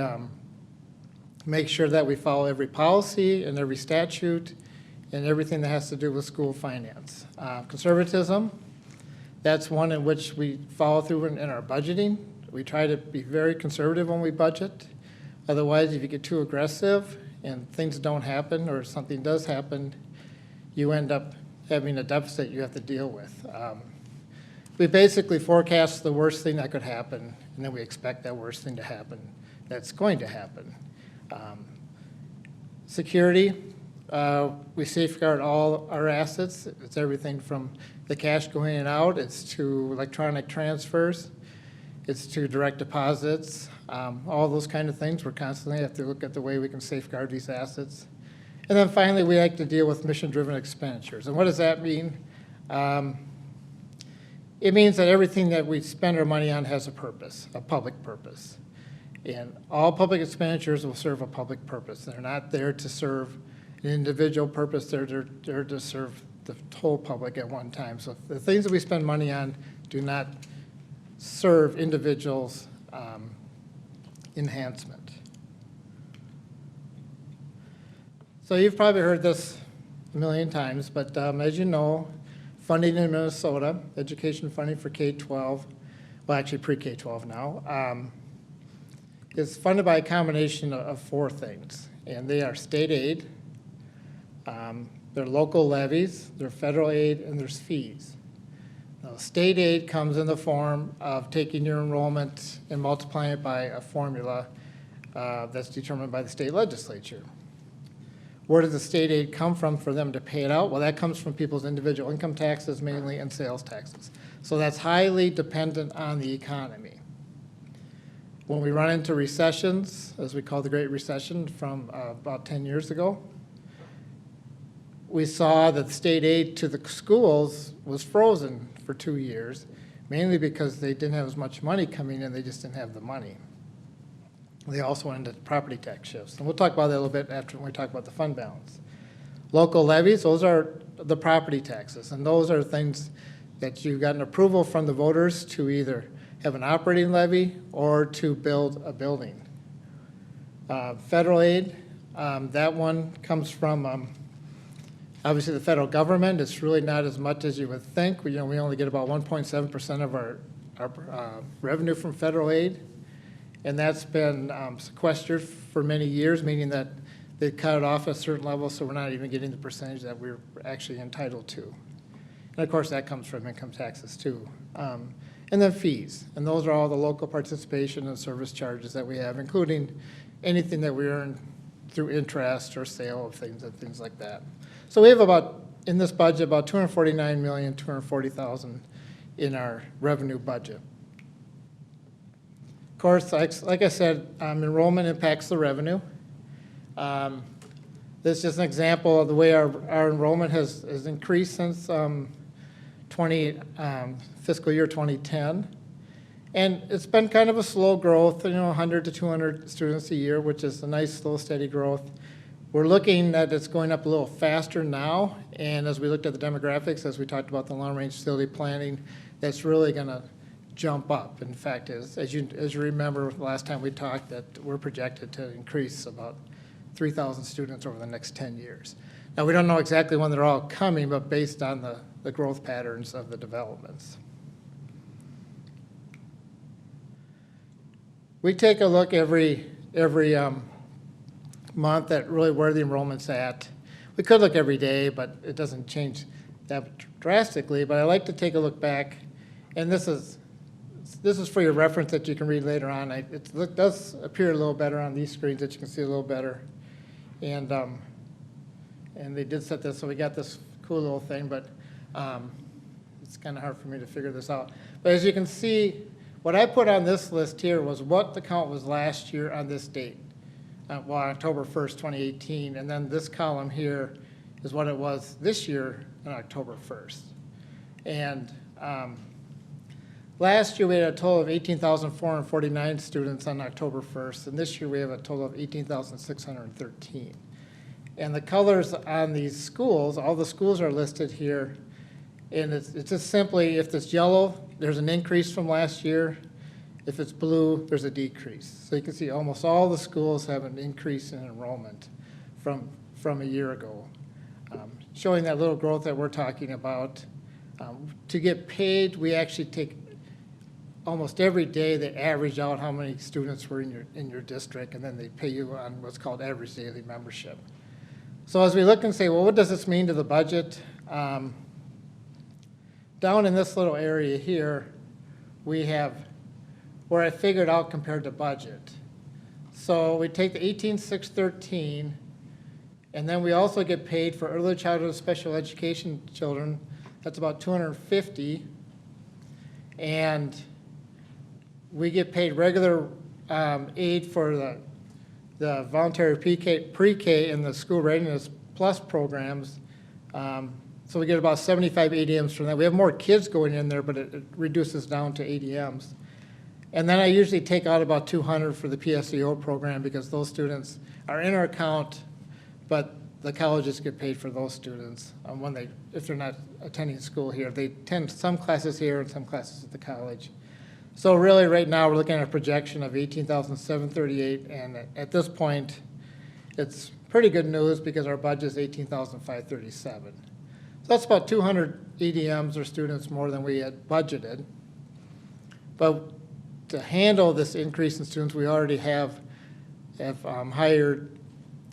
make sure that we follow every policy and every statute and everything that has to do with school finance. Conservatism, that's one in which we follow through in our budgeting. We try to be very conservative when we budget. Otherwise, if you get too aggressive and things don't happen or something does happen, you end up having a deficit you have to deal with. We basically forecast the worst thing that could happen, and then we expect that worst thing to happen that's going to happen. Security, we safeguard all our assets. It's everything from the cash going in and out, it's to electronic transfers, it's to direct deposits, all those kind of things. We're constantly have to look at the way we can safeguard these assets. And then finally, we like to deal with mission-driven expenditures. And what does that mean? It means that everything that we spend our money on has a purpose, a public purpose. And all public expenditures will serve a public purpose. They're not there to serve an individual purpose, they're there to serve the whole public at one time. So the things that we spend money on do not serve individuals' enhancement. So you've probably heard this a million times, but as you know, funding in Minnesota, education funding for K-12, well actually pre-K-12 now, is funded by a combination of four things. And they are state aid, their local levies, their federal aid, and there's fees. Now, state aid comes in the form of taking your enrollment and multiplying it by a formula that's determined by the state legislature. Where does the state aid come from for them to pay it out? Well, that comes from people's individual income taxes mainly and sales taxes. So that's highly dependent on the economy. When we run into recessions, as we call the Great Recession from about 10 years ago, we saw that state aid to the schools was frozen for 2 years, mainly because they didn't have as much money coming in, they just didn't have the money. They also went into property tax shifts. And we'll talk about that a little bit after when we talk about the fund balance. Local levies, those are the property taxes, and those are things that you've gotten approval from the voters to either have an operating levy or to build a building. Federal aid, that one comes from obviously the federal government. It's really not as much as you would think. We only get about 1.7% of our revenue from federal aid. And that's been sequestered for many years, meaning that they cut it off at a certain level, so we're not even getting the percentage that we're actually entitled to. And of course, that comes from income taxes too. And then fees, and those are all the local participation and service charges that we have, including anything that we earn through interest or sale of things and things like that. So we have about, in this budget, about $249,240,000 in our revenue budget. Of course, like I said, enrollment impacts the revenue. This is just an example of the way our enrollment has increased since fiscal year 2010. And it's been kind of a slow growth, 100 to 200 students a year, which is a nice, slow, steady growth. We're looking at it's going up a little faster now, and as we looked at the demographics, as we talked about the long-range facility planning, that's really going to jump up. In fact, as you remember last time we talked, that we're projected to increase about 3,000 students over the next 10 years. Now, we don't know exactly when they're all coming, but based on the growth patterns of the developments. We take a look every month at really where the enrollment's at. We could look every day, but it doesn't change that drastically. But I like to take a look back, and this is for your reference that you can read later on. It does appear a little better on these screens that you can see a little better, and they did set this, so we got this cool little thing, but it's kind of hard for me to figure this out. But as you can see, What I put on this list here was what the count was last year on this date, well, October 1st, 2018, and then this column here is what it was this year on October 1st. And last year we had a total of 18,449 students on October 1st, and this year we have a total of 18,613. And the colors on these schools, all the schools are listed here, and it's just simply, if it's yellow, there's an increase from last year. If it's blue, there's a decrease. So you can see almost all the schools have an increase in enrollment from a year ago, showing that little growth that we're talking about. To get paid, we actually take almost every day, they average out how many students were in your district, and then they pay you on what's called average daily membership. So as we look and say, well, what does this mean to the budget? Down in this little area here, we have where I figured out compared to budget. So we take the 18,613, and then we also get paid for early childhood special education children. That's about 250. And we get paid regular aid for the voluntary pre-K and the School Readiness Plus programs. So we get about 75 ADMs from that. We have more kids going in there, but it reduces down to ADMs. And then I usually take out about 200 for the PSEO program because those students are in our account, but the colleges get paid for those students if they're not attending school here. They attend some classes here and some classes at the college. So really right now we're looking at a projection of 18,738, and at this point it's pretty good news because our budget is 18,537. So that's about 200 ADMs or students more than we had budgeted. But to handle this increase in students, we already have hired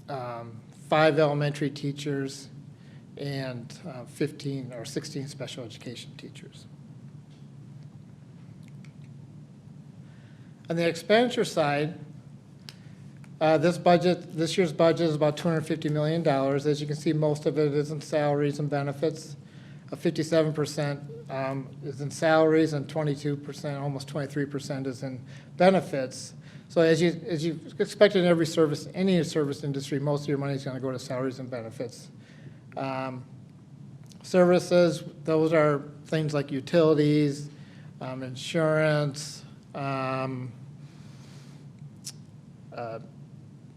5 elementary teachers and 15 or 16 special education teachers. On the expenditure side, this year's budget is about $250 million. As you can see, most of it is in salaries and benefits. 57% is in salaries and 22%, almost 23% is in benefits. So as you expect in every service, any service industry, most of your money is going to go to salaries and benefits. Services, those are things like utilities, insurance,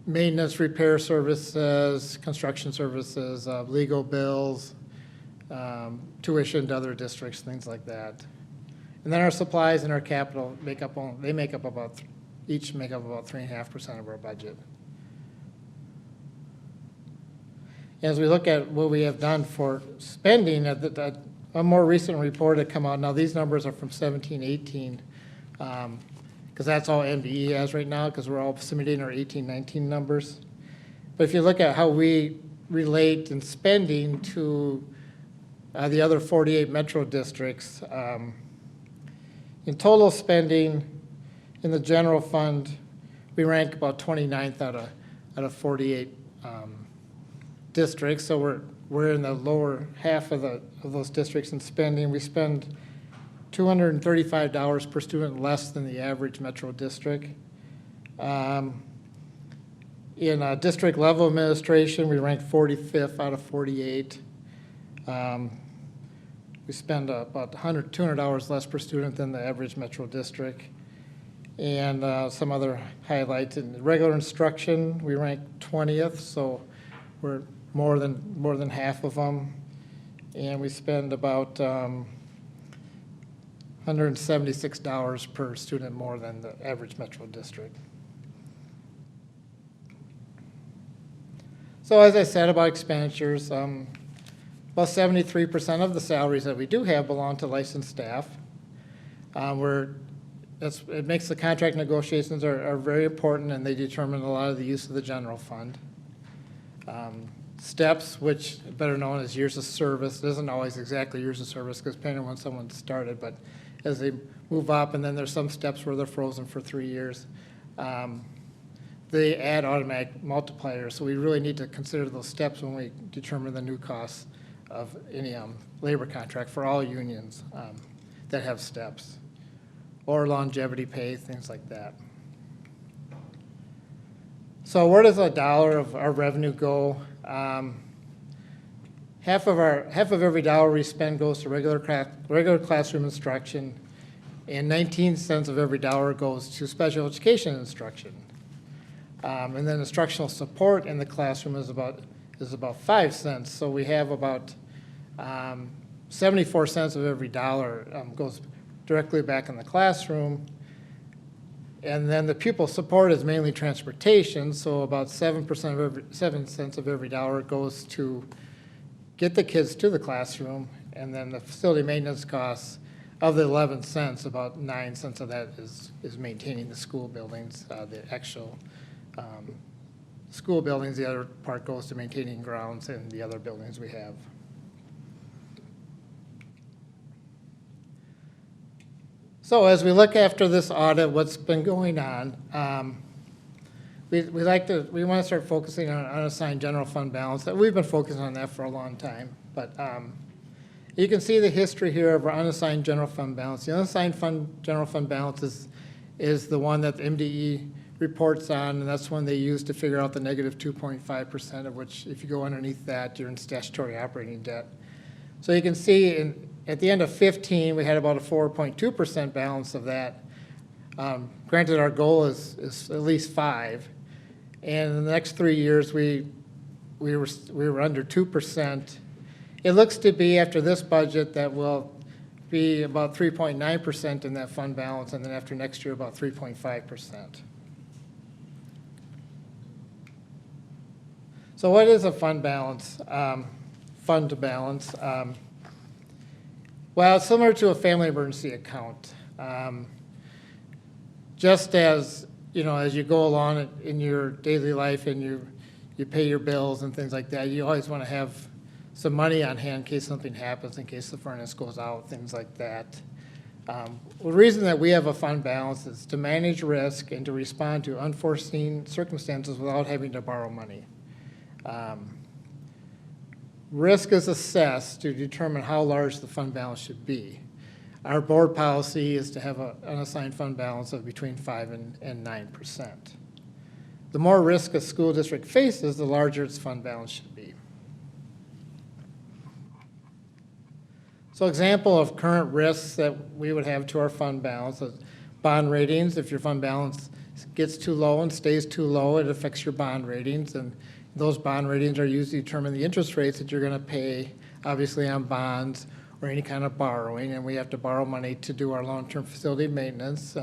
maintenance, repair services, construction services, legal bills, tuition to other districts, things like that. And then our supplies and our capital each make up about 3.5% of our budget. As we look at what we have done for spending, a more recent report had come out. Now these numbers are from 17-18, because that's all MDE has right now, because we're all submitting our 18-19 numbers. But if you look at how we relate in spending to the other 48 metro districts, in total spending in the general fund, we rank about 29th out of 48 districts. So we're in the lower half of those districts in spending. We spend $235 per student less than the average metro district. In district level administration, we rank 45th out of 48. We spend about $200 less per student than the average metro district. And some other highlights. In regular instruction, we rank 20th, so we're more than half of them. And we spend about $176 per student more than the average metro district. So as I said about expenditures, about 73% of the salaries that we do have belong to licensed staff. It makes the contract negotiations are very important, and they determine a lot of the use of the general fund. Steps, which are better known as years of service, it isn't always exactly years of service because depending on when someone started, but as they move up, and then there's some steps where they're frozen for 3 years, they add automatic multipliers. So we really need to consider those steps when we determine the new costs of any labor contract for all unions that have steps. or longevity pay, things like that. So where does $1 of our revenue go? Half of every dollar we spend goes to regular classroom instruction, and 19 cents of every dollar goes to special education instruction. And then instructional support in the classroom is about 5 cents. So we have about 74 cents of every dollar goes directly back in the classroom. And then the pupil support is mainly transportation, so about 7 cents of every dollar goes to get the kids to the classroom. And then the facility maintenance costs of the 11 cents, about 9 cents of that is maintaining the school buildings, the actual school buildings. The other part goes to maintaining grounds and the other buildings we have. So as we look after this audit, what's been going on, we want to start focusing on unassigned general fund balance. We've been focusing on that for a long time, but you can see the history here of our unassigned general fund balance. The unassigned general fund balance is the one that the MDE reports on, and that's one they use to figure out the negative 2.5%, of which if you go underneath that, you're in statutory operating debt. So you can see at the end of 15, we had about a 4.2% balance of that. Granted, our goal is at least 5. And in the next 3 years, we were under 2%. It looks to be, after this budget, that will be about 3.9% in that fund balance, and then after next year, about 3.5%. So what is a fund balance? Fund to balance? Well, it's similar to a family emergency account. Just as, as you go along in your daily life and you pay your bills and things like that, you always want to have some money on hand in case something happens, in case the furnace goes out, things like that. The reason that we have a fund balance is to manage risk and to respond to unforeseen circumstances without having to borrow money. Risk is assessed to determine how large the fund balance should be. Our board policy is to have an unassigned fund balance of between 5 and 9%. The more risk a school district faces, the larger its fund balance should be. So example of current risks that we would have to our fund balance is bond ratings. If your fund balance gets too low and stays too low, it affects your bond ratings, and those bond ratings are used to determine the interest rates that you're going to pay, obviously, on bonds or any kind of borrowing, and we have to borrow money to do our long-term facility maintenance.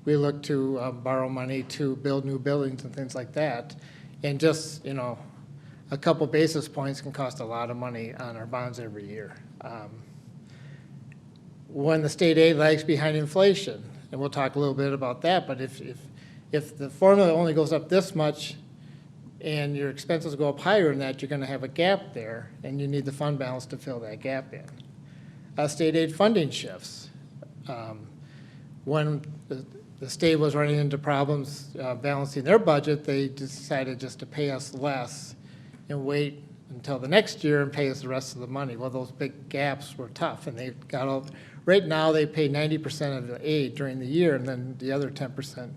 We look to borrow money to build new buildings and things like that. And just, a couple basis points can cost a lot of money on our bonds every year. When the state aid lags behind inflation, and we'll talk a little bit about that, but if the formula only goes up this much and your expenses go up higher than that, you're going to have a gap there, and you need the fund balance to fill that gap in. State aid funding shifts. When the state was running into problems balancing their budget, they decided just to pay us less and wait until the next year and pay us the rest of the money. Well, those big gaps were tough, and they got all. Right now, they pay 90% of the aid during the year, and then the other 10%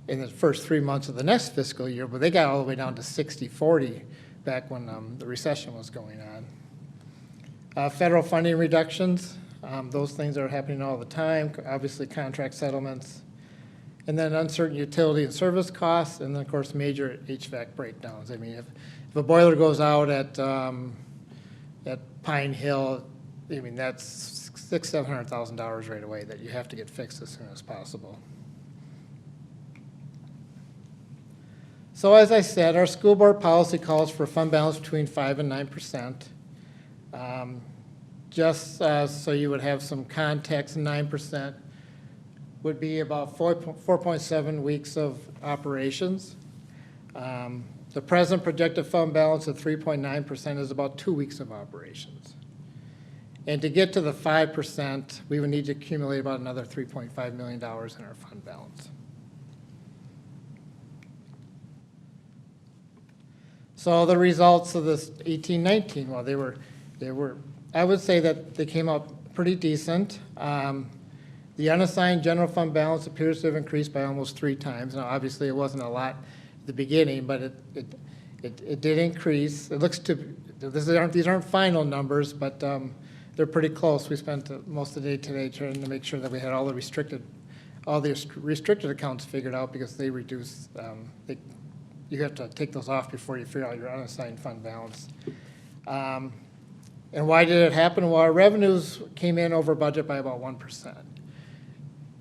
in the first 3 months of the next fiscal year, but they got all the way down to 60-40 back when the recession was going on. Federal funding reductions, those things are happening all the time, obviously contract settlements, and then uncertain utility and service costs, and then of course major HVAC breakdowns. I mean, if a boiler goes out at Pine Hill, I mean, that's $600,000-$700,000 right away that you have to get fixed as soon as possible. So as I said, our school board policy calls for a fund balance between 5 and 9%. Just so you would have some context, 9% would be about 4.7 weeks of operations. The present projected fund balance of 3.9% is about 2 weeks of operations. And to get to the 5%, we would need to accumulate about another $3.5 million in our fund balance. So the results of this 18-19, well, they were, I would say that they came out pretty decent. The unassigned general fund balance appears to have increased by almost 3 times. Now, obviously, it wasn't a lot at the beginning, but it did increase. It looks to, these aren't final numbers, but they're pretty close. We spent most of the day today trying to make sure that we had all the restricted accounts figured out, because they reduce, you have to take those off before you figure out your unassigned fund balance. And why did it happen? Well, our revenues came in over budget by about 1%.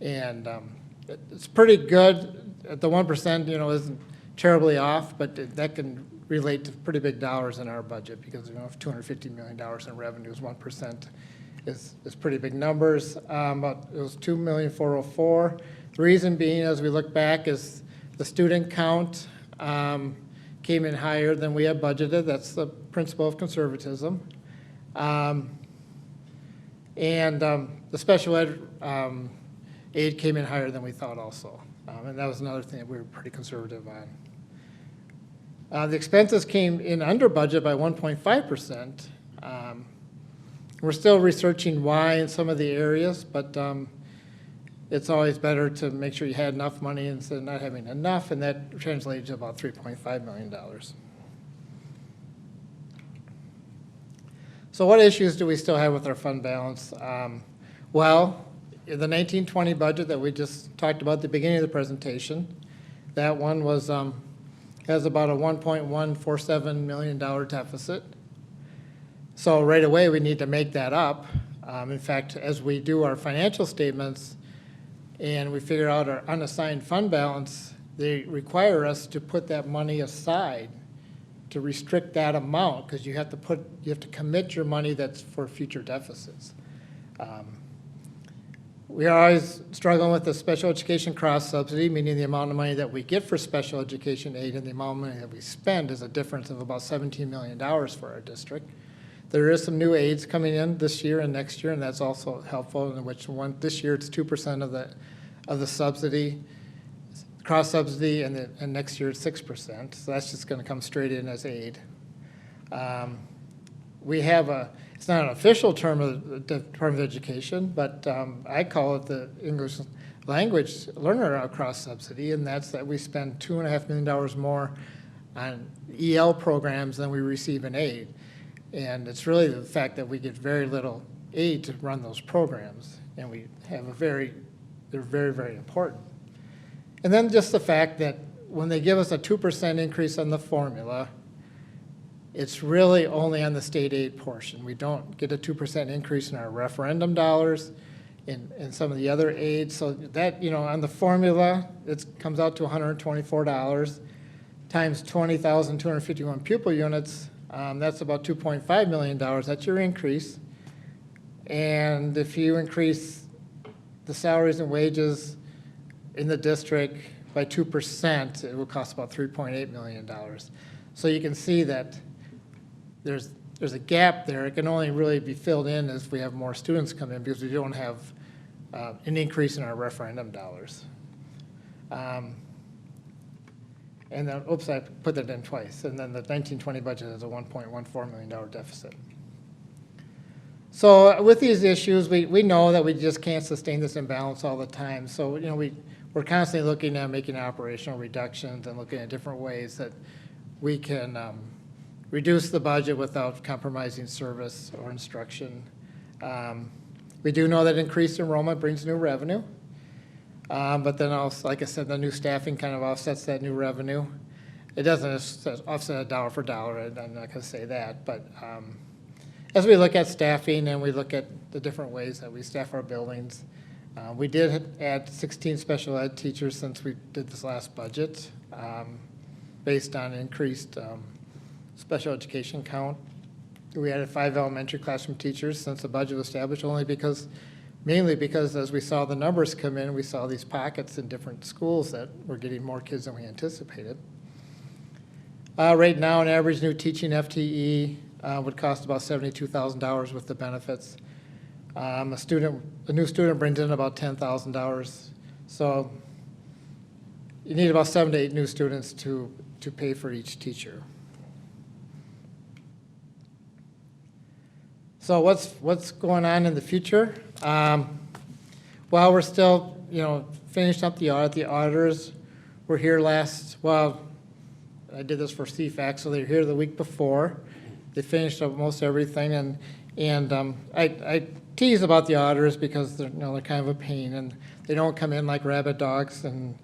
And it's pretty good. At the 1%, isn't terribly off, but that can relate to pretty big dollars in our budget, because $250 million in revenues, 1% is pretty big numbers. But it was $2,404,000. The reason being, as we look back, is the student count came in higher than we had budgeted. That's the principle of conservatism. And the special ed aid came in higher than we thought also. And that was another thing that we were pretty conservative on. The expenses came in under budget by 1.5%. We're still researching why in some of the areas, but it's always better to make sure you had enough money instead of not having enough, and that translated to about $3.5 million. So what issues do we still have with our fund balance? Well, in the 1920 budget that we just talked about at the beginning of the presentation, that one was has about a $1.147 million deficit. So right away we need to make that up. In fact, as we do our financial statements and we figure out our unassigned fund balance, they require us to put that money aside to restrict that amount, because you have to commit your money that's for future deficits. We are always struggling with the special education cross subsidy, meaning the amount of money that we get for special education aid and the amount of money that we spend is a difference of about $17 million for our district. There is some new aids coming in this year and next year, and that's also helpful. In which one this year it's 2% of the subsidy, cross subsidy, and next year it's 6%. So that's just going to come straight in as aid. We have it's not an official term of the Department of Education, but I call it the English language learner cross subsidy, and that's that we spend $2.5 million more on EL programs than we receive in aid. And it's really the fact that we get very little aid to run those programs, and we have they're very, very important. And then just the fact that when they give us a 2% increase on the formula, it's really only on the state aid portion. We don't get a 2% increase in our referendum dollars and some of the other aids. So that, on the formula, it comes out to $124 times 20,251 pupil units. That's about $2.5 million. That's your increase. And if you increase the salaries and wages in the district by 2%, it will cost about $3.8 million. So you can see that there's a gap there. It can only really be filled in if we have more students come in, because we don't have an increase in our referendum dollars. And then, oops, I put that in twice. And then the 1920 budget has a $1.14 million deficit. So with these issues, we know that we just can't sustain this imbalance all the time. So we're constantly looking at making operational reductions and looking at different ways that we can reduce the budget without compromising service or instruction. We do know that increased enrollment brings new revenue. But then also, like I said, the new staffing kind of offsets that new revenue. It doesn't offset a dollar for dollar, I'm not going to say that. But as we look at staffing and we look at the different ways that we staff our buildings, we did add 16 special ed teachers since we did this last budget, based on increased special education count. We added 5 elementary classroom teachers since the budget was established, mainly because as we saw the numbers come in, we saw these pockets in different schools that were getting more kids than we anticipated. Right now, an average new teaching FTE would cost about $72,000 with the benefits. A new student brings in about $10,000. So you need about 7 to 8 new students to pay for each teacher. So what's going on in the future? while we're still, finishing up the audit, the auditors were here I did this for CFAC, so they were here the week before. They finished up most everything, and I tease about the auditors because they're kind of a pain, and they don't come in like rabid dogs and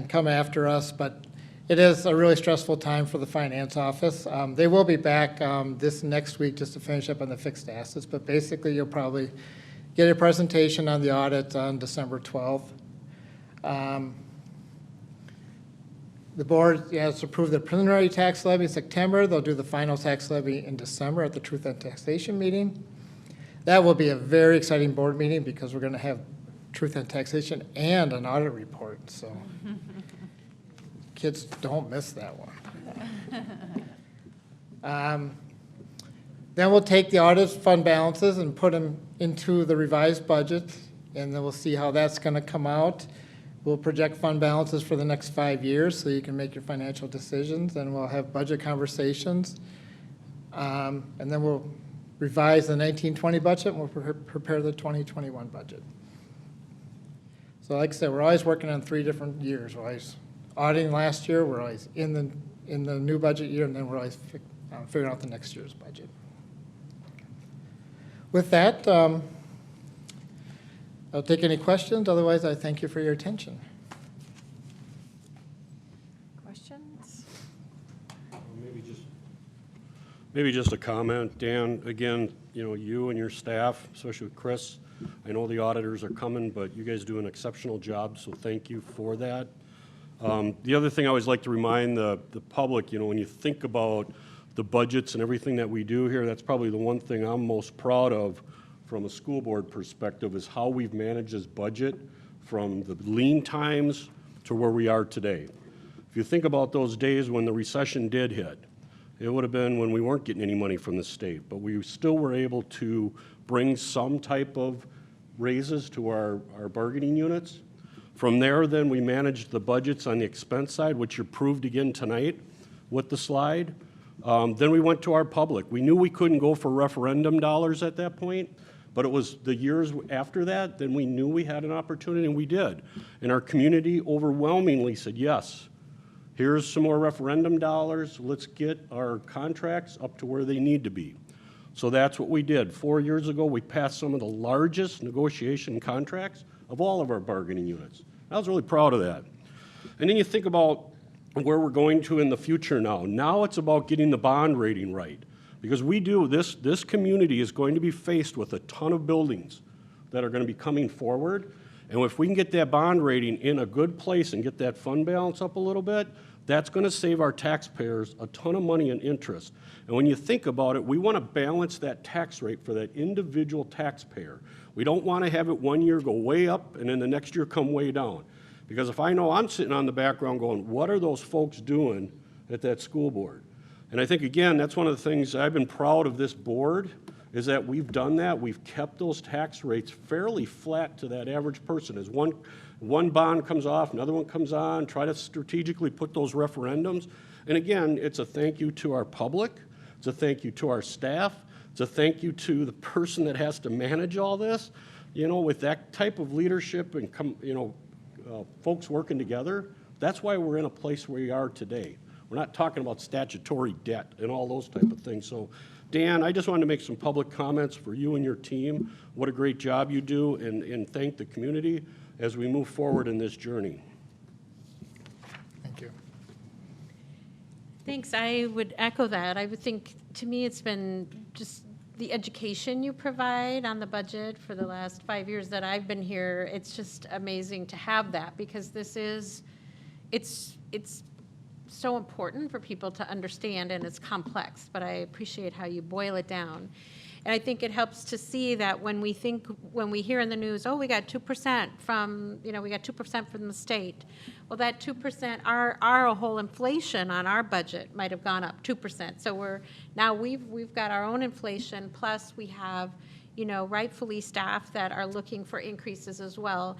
come after us, but it is a really stressful time for the finance office. They will be back this next week just to finish up on the fixed assets, but basically you'll probably get a presentation on the audit on December 12th. The board has approved the preliminary tax levy in September. They'll do the final tax levy in December at the Truth and Taxation meeting. That will be a very exciting board meeting because we're going to have Truth and Taxation and an audit report. So kids don't miss that one. Then we'll take the audit fund balances and put them into the revised budget, and then we'll see how that's going to come out. We'll project fund balances for the next 5 years so you can make your financial decisions, and we'll have budget conversations. And then we'll revise the 1920 budget, and we'll prepare the 2021 budget. So like I said, we're always working on 3 different years. We're always auditing last year, we're always in the new budget year, and then we're always figuring out the next year's budget. With that, I'll take any questions. Otherwise, I thank you for your attention. Questions? Maybe just a comment. Dan, again, you and your staff, especially with Chris, I know the auditors are coming, but you guys do an exceptional job, so thank you for that. The other thing I always like to remind the public, when you think about the budgets and everything that we do here, that's probably the one thing I'm most proud of from a school board perspective is how we've managed this budget from the lean times to where we are today. If you think about those days when the recession did hit, it would have been when we weren't getting any money from the state, but we still were able to bring some type of raises to our bargaining units. From there, then we managed the budgets on the expense side, which you proved again tonight with the slide. Then we went to our public. We knew we couldn't go for referendum dollars at that point, but it was the years after that, then we knew we had an opportunity, and we did. And our community overwhelmingly said, yes, here's some more referendum dollars. Let's get our contracts up to where they need to be. So that's what we did. 4 years ago, we passed some of the largest negotiation contracts of all of our bargaining units. I was really proud of that. And then you think about where we're going to in the future now. Now it's about getting the bond rating right. Because this community is going to be faced with a ton of buildings that are going to be coming forward. And if we can get that bond rating in a good place and get that fund balance up a little bit, that's going to save our taxpayers a ton of money in interest. And when you think about it, we want to balance that tax rate for that individual taxpayer. We don't want to have it 1 year go way up and then the next year come way down. Because if I know I'm sitting on the background going, what are those folks doing at that school board? And I think, again, that's one of the things I've been proud of this board is that we've done that. We've kept those tax rates fairly flat to that average person. As one bond comes off, another one comes on, try to strategically put those referendums. And again, it's a thank you to our public. It's a thank you to our staff. It's a thank you to the person that has to manage all this. With that type of leadership and folks working together, that's why we're in a place where we are today. We're not talking about statutory debt and all those type of things. So, Dan, I just wanted to make some public comments for you and your team. What a great job you do, and thank the community as we move forward in this journey. Thank you. Thanks. I would echo that. I would think, to me, it's been just the education you provide on the budget for the last 5 years that I've been here. It's just amazing to have that because it's so important for people to understand, and it's complex, but I appreciate how you boil it down. And I think it helps to see that when we hear in the news, oh, we got 2% from the state. Well, that 2%, our whole inflation on our budget might have gone up 2%. So we've got our own inflation, plus we have, rightfully staff that are looking for increases as well.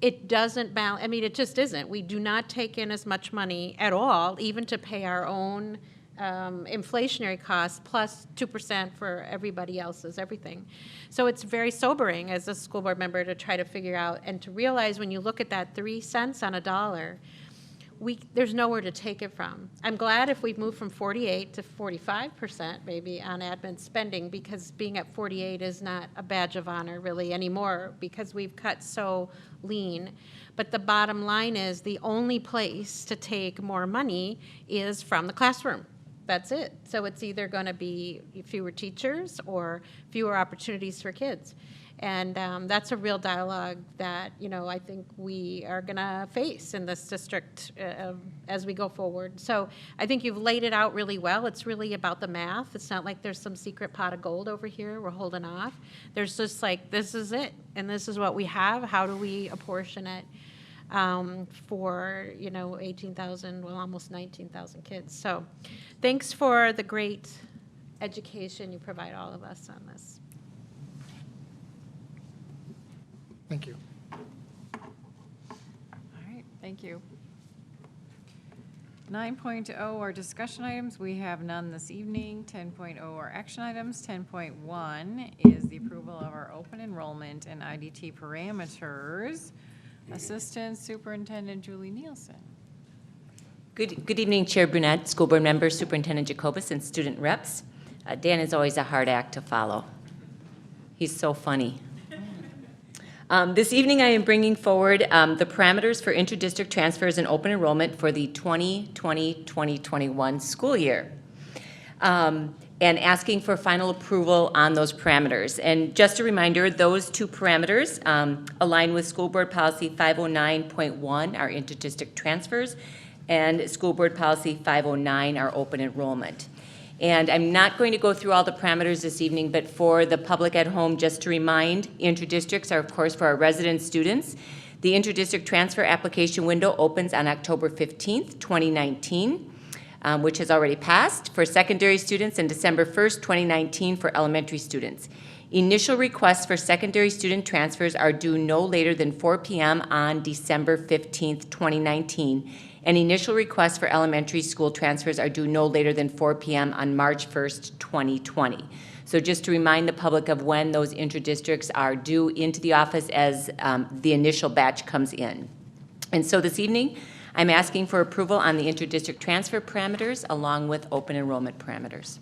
It doesn't balance. It just isn't. We do not take in as much money at all, even to pay our own inflationary costs plus 2% for everybody else's everything. So it's very sobering as a school board member to try to figure out and to realize when you look at that 3 cents on a dollar, there's nowhere to take it from. I'm glad if we've moved from 48 to 45% maybe on admin spending, because being at 48 is not a badge of honor really anymore because we've cut so lean. But the bottom line is the only place to take more money is from the classroom. That's it. So it's either going to be fewer teachers or fewer opportunities for kids. And that's a real dialogue that, I think we are going to face in this district as we go forward. So I think you've laid it out really well. It's really about the math. It's not like there's some secret pot of gold over here we're holding off. There's just like, this is it, and this is what we have. How do we apportion it for, 18,000, well, almost 19,000 kids. So thanks for the great education you provide all of us on this. Thank you. All right, thank you. 9.0 are discussion items. We have none this evening. 10.0 are action items. 10.1 is the approval of our open enrollment and IDT parameters. Assistant Superintendent Julie Nielsen. Good evening, Chair Brunette, School Board members, Superintendent Jacobus, and student reps. Dan is always a hard act to follow. He's so funny. This evening, I am bringing forward the parameters for interdistrict transfers and open enrollment for the 2020-2021 school year, and asking for final approval on those parameters. And just a reminder, those two parameters align with School Board Policy 509.1, our interdistrict transfers, and School Board Policy 509, our open enrollment. And I'm not going to go through all the parameters this evening, but for the public at home, just to remind, interdistricts are, of course, for our resident students. The interdistrict transfer application window opens on October 15th, 2019, which has already passed for secondary students, and December 1st, 2019 for elementary students. Initial requests for secondary student transfers are due no later than 4 p.m. on December 15th, 2019. And initial requests for elementary school transfers are due no later than 4 p.m. on March 1st, 2020. So just to remind the public of when those interdistricts are due into the office as the initial batch comes in. And so this evening, I'm asking for approval on the interdistrict transfer parameters along with open enrollment parameters.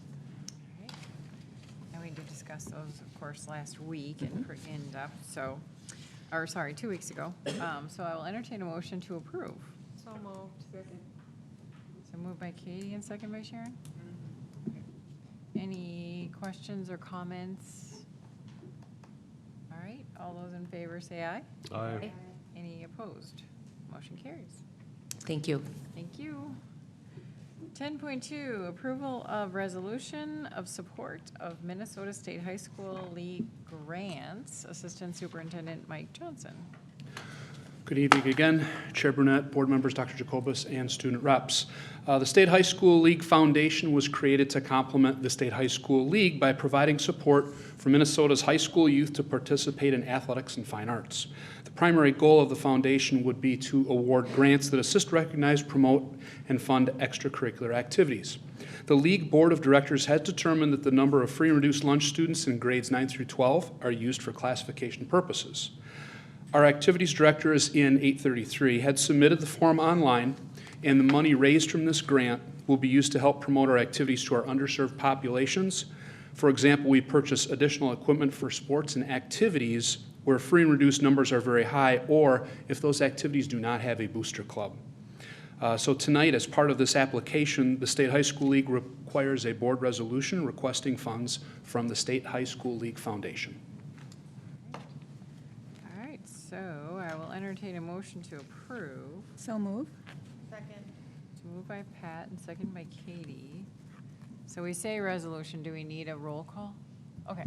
And we did discuss those, of course, last week and in depth. So, or sorry, 2 weeks ago. So I will entertain a motion to approve. So moved. Second. So moved by Katie and second by Sharon. Okay. Any questions or comments? All right, all those in favor say aye. Aye. Any opposed? Motion carries. Thank you. Thank you. 10.2, approval of resolution of support of Minnesota State High School League grants. Assistant Superintendent Mike Johnson. Good evening again, Chair Brunette, board members, Dr. Jacobus, and student reps. The State High School League Foundation was created to complement the State High School League by providing support for Minnesota's high school youth to participate in athletics and fine arts. The primary goal of the foundation would be to award grants that assist, recognize, promote, and fund extracurricular activities. The League Board of Directors has determined that the number of free and reduced lunch students in grades 9 through 12 are used for classification purposes. Our activities directors in 833 had submitted the form online, and the money raised from this grant will be used to help promote our activities to our underserved populations. For example, we purchase additional equipment for sports and activities where free and reduced numbers are very high, or if those activities do not have a booster club. So tonight, as part of this application, the State High School League requires a board resolution requesting funds from the State High School League Foundation. So I will entertain a motion to approve. So move. Second. So moved by Pat and second by Katie. So we say resolution, do we need a roll call? Okay.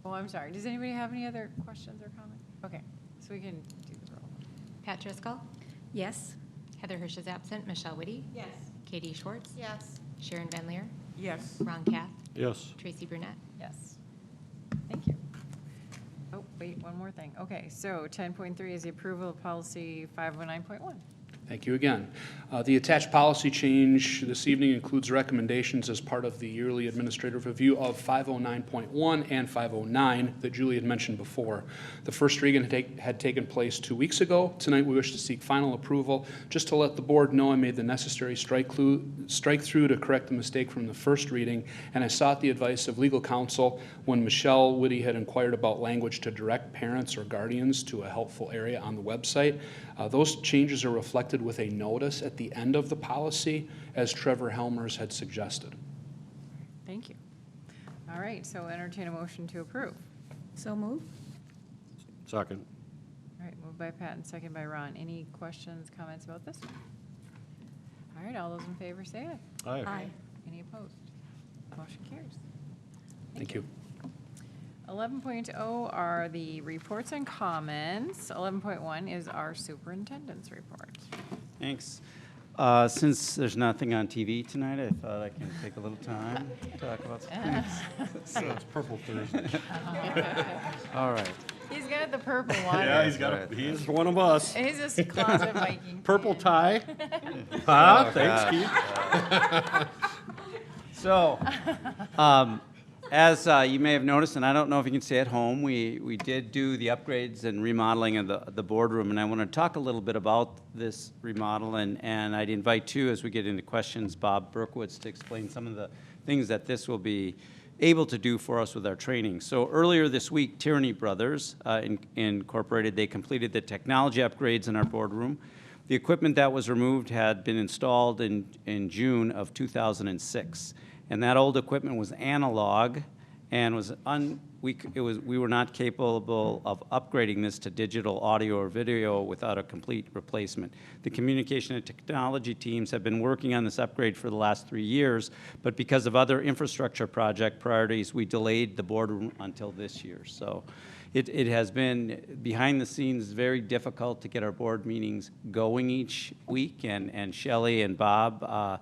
Oh, I'm sorry. Does anybody have any other questions or comments? Okay, so we can do the roll. Pat Driscoll? Yes. Heather Hirsch is absent. Michelle Whitty? Yes. Katie Schwartz? Yes. Sharon Van Leer? Yes. Ron Kath? Yes. Tracy Brunette? Yes. Thank you. Oh, wait, one more thing. Okay, so 10.3 is the approval of policy 509.1. Thank you again. The attached policy change this evening includes recommendations as part of the yearly administrative review of 509.1 and 509 that Julie had mentioned before. The first reading had taken place 2 weeks ago. Tonight we wish to seek final approval. Just to let the board know, I made the necessary strike through to correct the mistake from the first reading, and I sought the advice of legal counsel when Michelle Whitty had inquired about language to direct parents or guardians to a helpful area on the website. Those changes are reflected with a notice at the end of the policy, as Trevor Helmers had suggested. Thank you. All right, so entertain a motion to approve. So move. Second. All right, moved by Pat and second by Ron. Any questions, comments about this one? All right, all those in favor say aye. Aye. Aye. Any opposed? Motion carries. Thank you. 11.0 are the reports and comments. 11.1 is our superintendent's report. Thanks. Since there's nothing on TV tonight, I thought I can take a little time to talk about some things. So it's Purple Thursday. All right. He's got the purple one. Yeah, he's one of us. He's just a closet Viking. Purple tie. Oh, Thanks, God. Keith. So, as you may have noticed, and I don't know if you can see at home, we did do the upgrades and remodeling of the boardroom, and I want to talk a little bit about this remodel, and I'd invite too, as we get into questions, Bob Berkowitz to explain some of the things that this will be able to do for us with our training. So earlier this week, Tyranny Brothers Incorporated, they completed the technology upgrades in our boardroom. The equipment that was removed had been installed in June of 2006. And that old equipment was analog and we were not capable of upgrading this to digital audio or video without a complete replacement. The communication and technology teams have been working on this upgrade for the last 3 years, but because of other infrastructure project priorities, we delayed the boardroom until this year. So it has been, behind the scenes, very difficult to get our board meetings going each week, and Shelley and Bob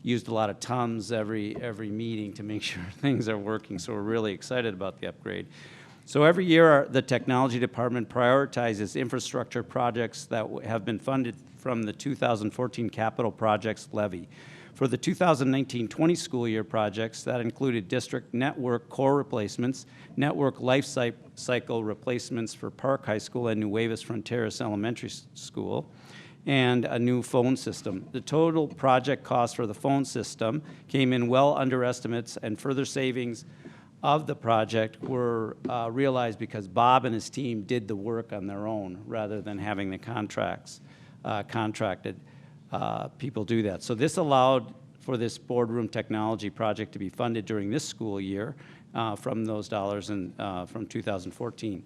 used a lot of Tums every meeting to make sure things are working, so we're really excited about the upgrade. So every year, the technology department prioritizes infrastructure projects that have been funded from the 2014 capital projects levy. For the 2019-20 school year projects, that included district network core replacements, network life cycle replacements for Park High School and Nuevas Fronteras Elementary School, and a new phone system. The total project cost for the phone system came in well under estimates, and further savings of the project were realized because Bob and his team did the work on their own rather than having the contracted people do that. So this allowed for this boardroom technology project to be funded during this school year from those dollars from 2014.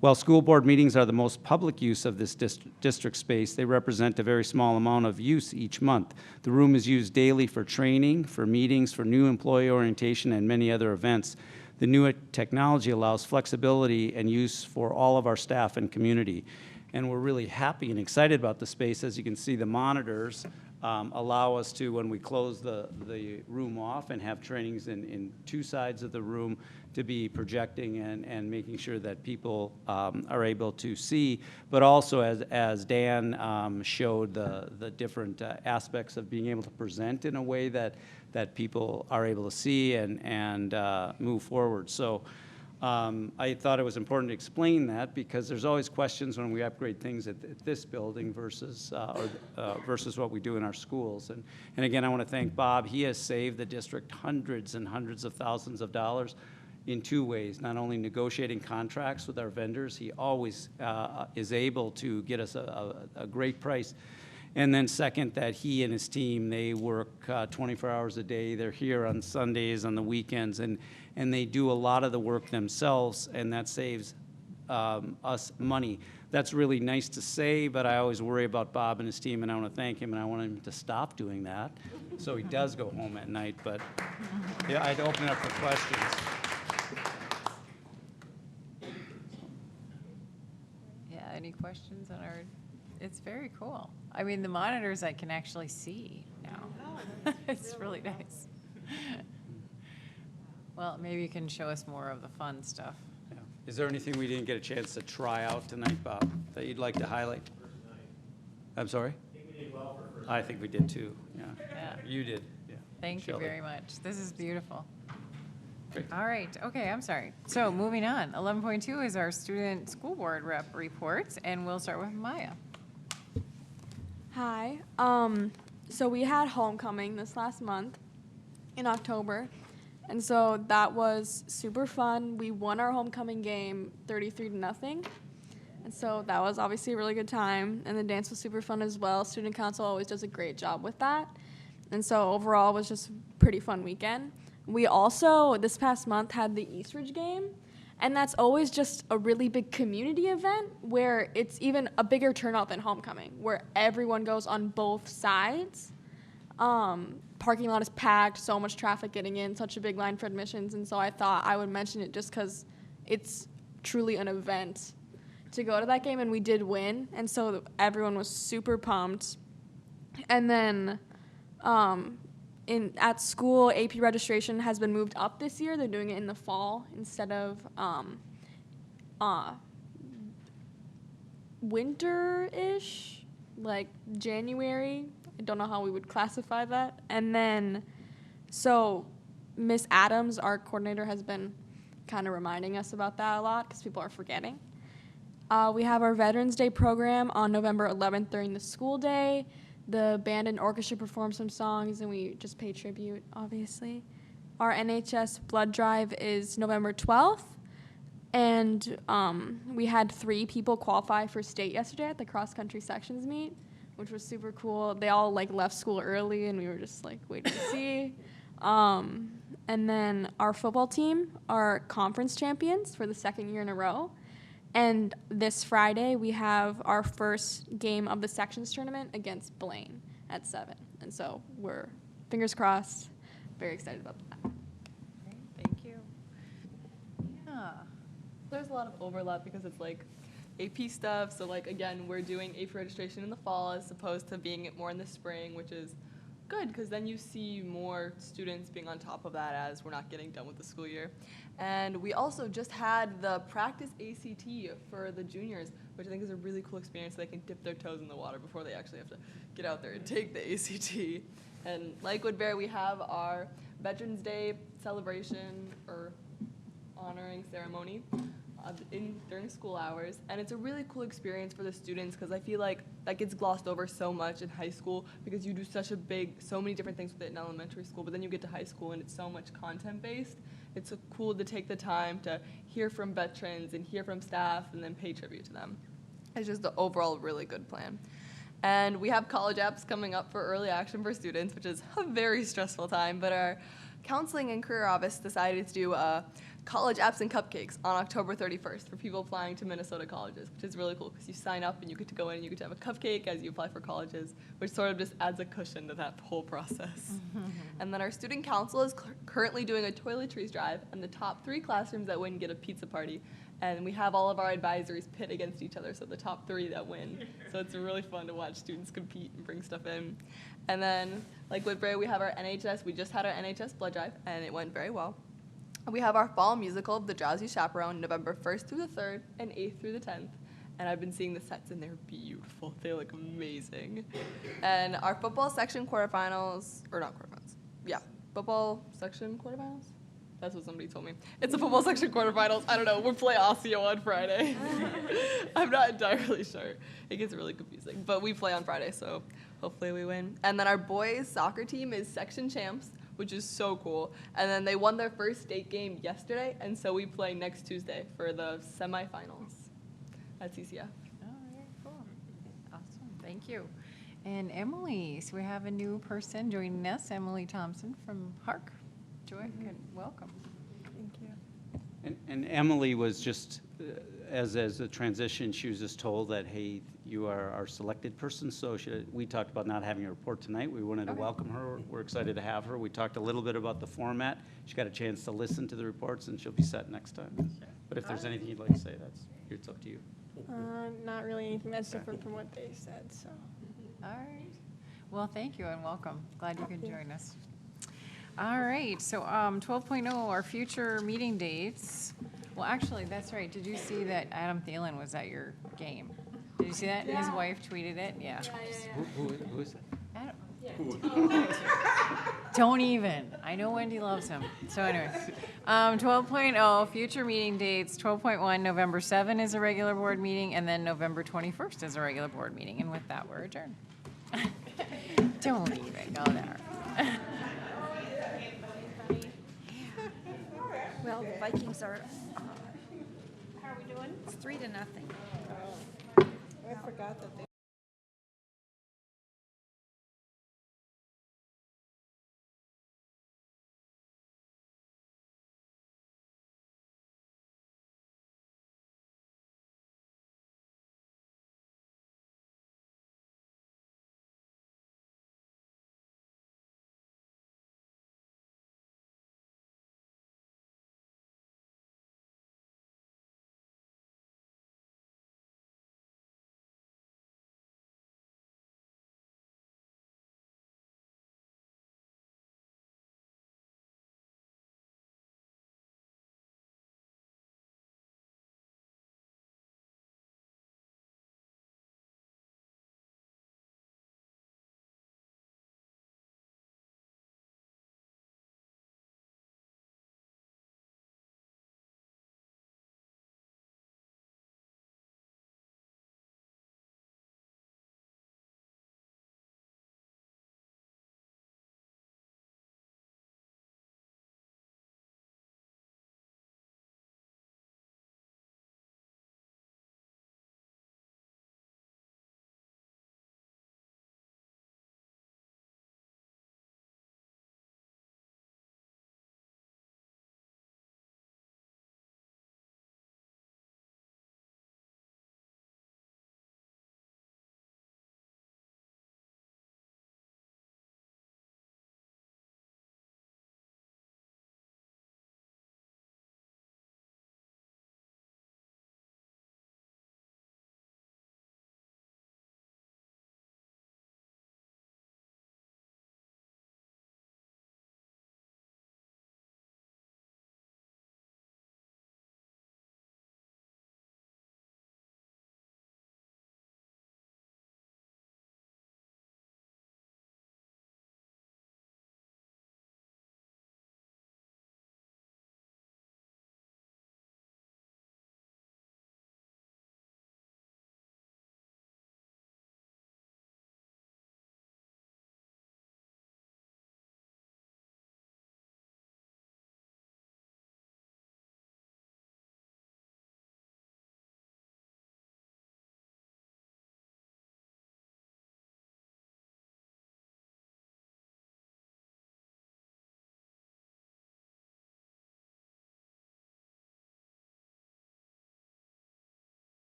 While school board meetings are the most public use of this district space, they represent a very small amount of use each month. The room is used daily for training, for meetings, for new employee orientation, and many other events. The new technology allows flexibility and use for all of our staff and community. And we're really happy and excited about the space. As you can see, the monitors allow us to, when we close the room off and have trainings in two sides of the room, to be projecting and making sure that people are able to see, but also as Dan showed the different aspects of being able to present in a way that people are able to see and move forward. So I thought it was important to explain that because there's always questions when we upgrade things at this building versus what we do in our schools. And again, I want to thank Bob. He has saved the district hundreds and hundreds of thousands of dollars in two ways, not only negotiating contracts with our vendors, he always is able to get us a great price. And then second, that he and his team, they work 24 hours a day. They're here on Sundays, on the weekends, and they do a lot of the work themselves, and that saves us money. That's really nice to say, but I always worry about Bob and his team, and I want to thank him, and I want him to stop doing that so he does go home at night. But yeah, I'd open it up for questions. Yeah, any questions on our, it's very cool. I mean, the monitors I can actually see now. It's really nice. Well, maybe you can show us more of the fun stuff. Yeah. Is there anything we didn't get a chance to try out tonight, Bob, that you'd like to highlight? I'm sorry? I think we did too, yeah. Yeah. You did, yeah. Thank you Shelley. very much. This is beautiful. Great. All right, okay, I'm sorry. So moving on, 11.2 is our student school board rep reports, and we'll start with Maya. Hi. So we had homecoming this last month in October, and so that was super fun. We won our homecoming game 33-0, and so that was obviously a really good time. And the dance was super fun as well. Student council always does a great job with that, and so overall it was just a pretty fun weekend. We also this past month had the Eastridge game. And that's always just a really big community event where it's even a bigger turnout than homecoming, where everyone goes on both sides. Parking lot is packed, so much traffic getting in, such a big line for admissions. And so I thought I would mention it just because it's truly an event to go to that game. And we did win. And so everyone was super pumped. And then at school, AP registration has been moved up this year. They're doing it in the fall instead of winter-ish, like January. I don't know how we would classify that. And then, so Miss Adams, our coordinator, has been kind of reminding us about that a lot because people are forgetting. We have our Veterans Day program on November 11th during the school day. The band and orchestra perform some songs, and we just pay tribute, obviously. Our NHS blood drive is November 12th, and we had 3 people qualify for state yesterday at the cross-country sections meet, which was super cool. They all left school early, and we were just waiting to see. And then our football team are conference champions for the 2nd year in a row. And this Friday, we have our first game of the sections tournament against Blaine at 7. And so we're, fingers crossed, very excited about that. Great, thank you. Yeah. There's a lot of overlap because it's AP stuff. So again, we're doing AP registration in the fall as opposed to being it more in the spring, which is good because then you see more students being on top of that as we're not getting done with the school year. And we also just had the practice ACT for the juniors, which I think is a really cool experience. They can dip their toes in the water before they actually have to get out there and take the ACT. And like Woodbury, we have our Veterans Day celebration or honoring ceremony during school hours, and it's a really cool experience for the students because I feel like that gets glossed over so much in high school because you do so many different things with it in elementary school, but then you get to high school and it's so much content based. It's so cool to take the time to hear from veterans and hear from staff and then pay tribute to them. It's just the overall really good plan. And we have college apps coming up for early action for students, which is a very stressful time, but our counseling and career office decided to do college apps and cupcakes on October 31st for people applying to Minnesota colleges, which is really cool because you sign up and you get to go in and you get to have a cupcake as you apply for colleges, which sort of just adds a cushion to that whole process. And then our student council is currently doing a toiletries drive, and the top 3 classrooms that win get a pizza party. And we have all of our advisories pit against each other, so the top 3 that win. So it's really fun to watch students compete and bring stuff in. And then, like Woodbury, we have our NHS. We just had our NHS blood drive, and it went very well. We have our fall musical, The Drowsy Chaperone, November 1st through the 3rd and 8th through the 10th. And I've been seeing the sets, and they're beautiful. They look amazing. And our football section quarterfinals, or not quarterfinals, yeah, football section quarterfinals? That's what somebody told me. It's the football section quarterfinals. I don't know. We play Osseo on Friday. I'm not entirely sure. It gets really confusing. But we play on Friday, so hopefully we win. And then our boys soccer team is section champs, which is so cool. And then they won their first state game yesterday, and so we play next Tuesday for the semifinals at CCF. Oh, very cool. Awesome, thank you. And Emily, so we have a new person joining us, Emily Thompson from Hark. Joy, good, welcome. Thank you. And Emily was just, as a transition, she was just told that, hey, you are our selected person, so we talked about not having a report tonight. We wanted to welcome her. We're excited to have her. We talked a little bit about the format. She got a chance to listen to the reports, and she'll be set next time. But if there's anything you'd like to say, it's up to you. Not really anything that's different from what they said, so. All right. Well, thank you and welcome. Glad you could join us. All right, so 12.0, our future meeting dates. Well, actually, that's right. Did you see that Adam Thielen was at your game? Did you see that? His wife tweeted it, yeah. Who is it? Don't even. I know Wendy loves him. So anyway, 12.0, future meeting dates, 12.1, November 7 is a regular board meeting, and then November 21st is a regular board meeting. And with that, we're adjourned. Don't even go there. Well, the Vikings are, How are we doing? it's 3-0. I forgot that they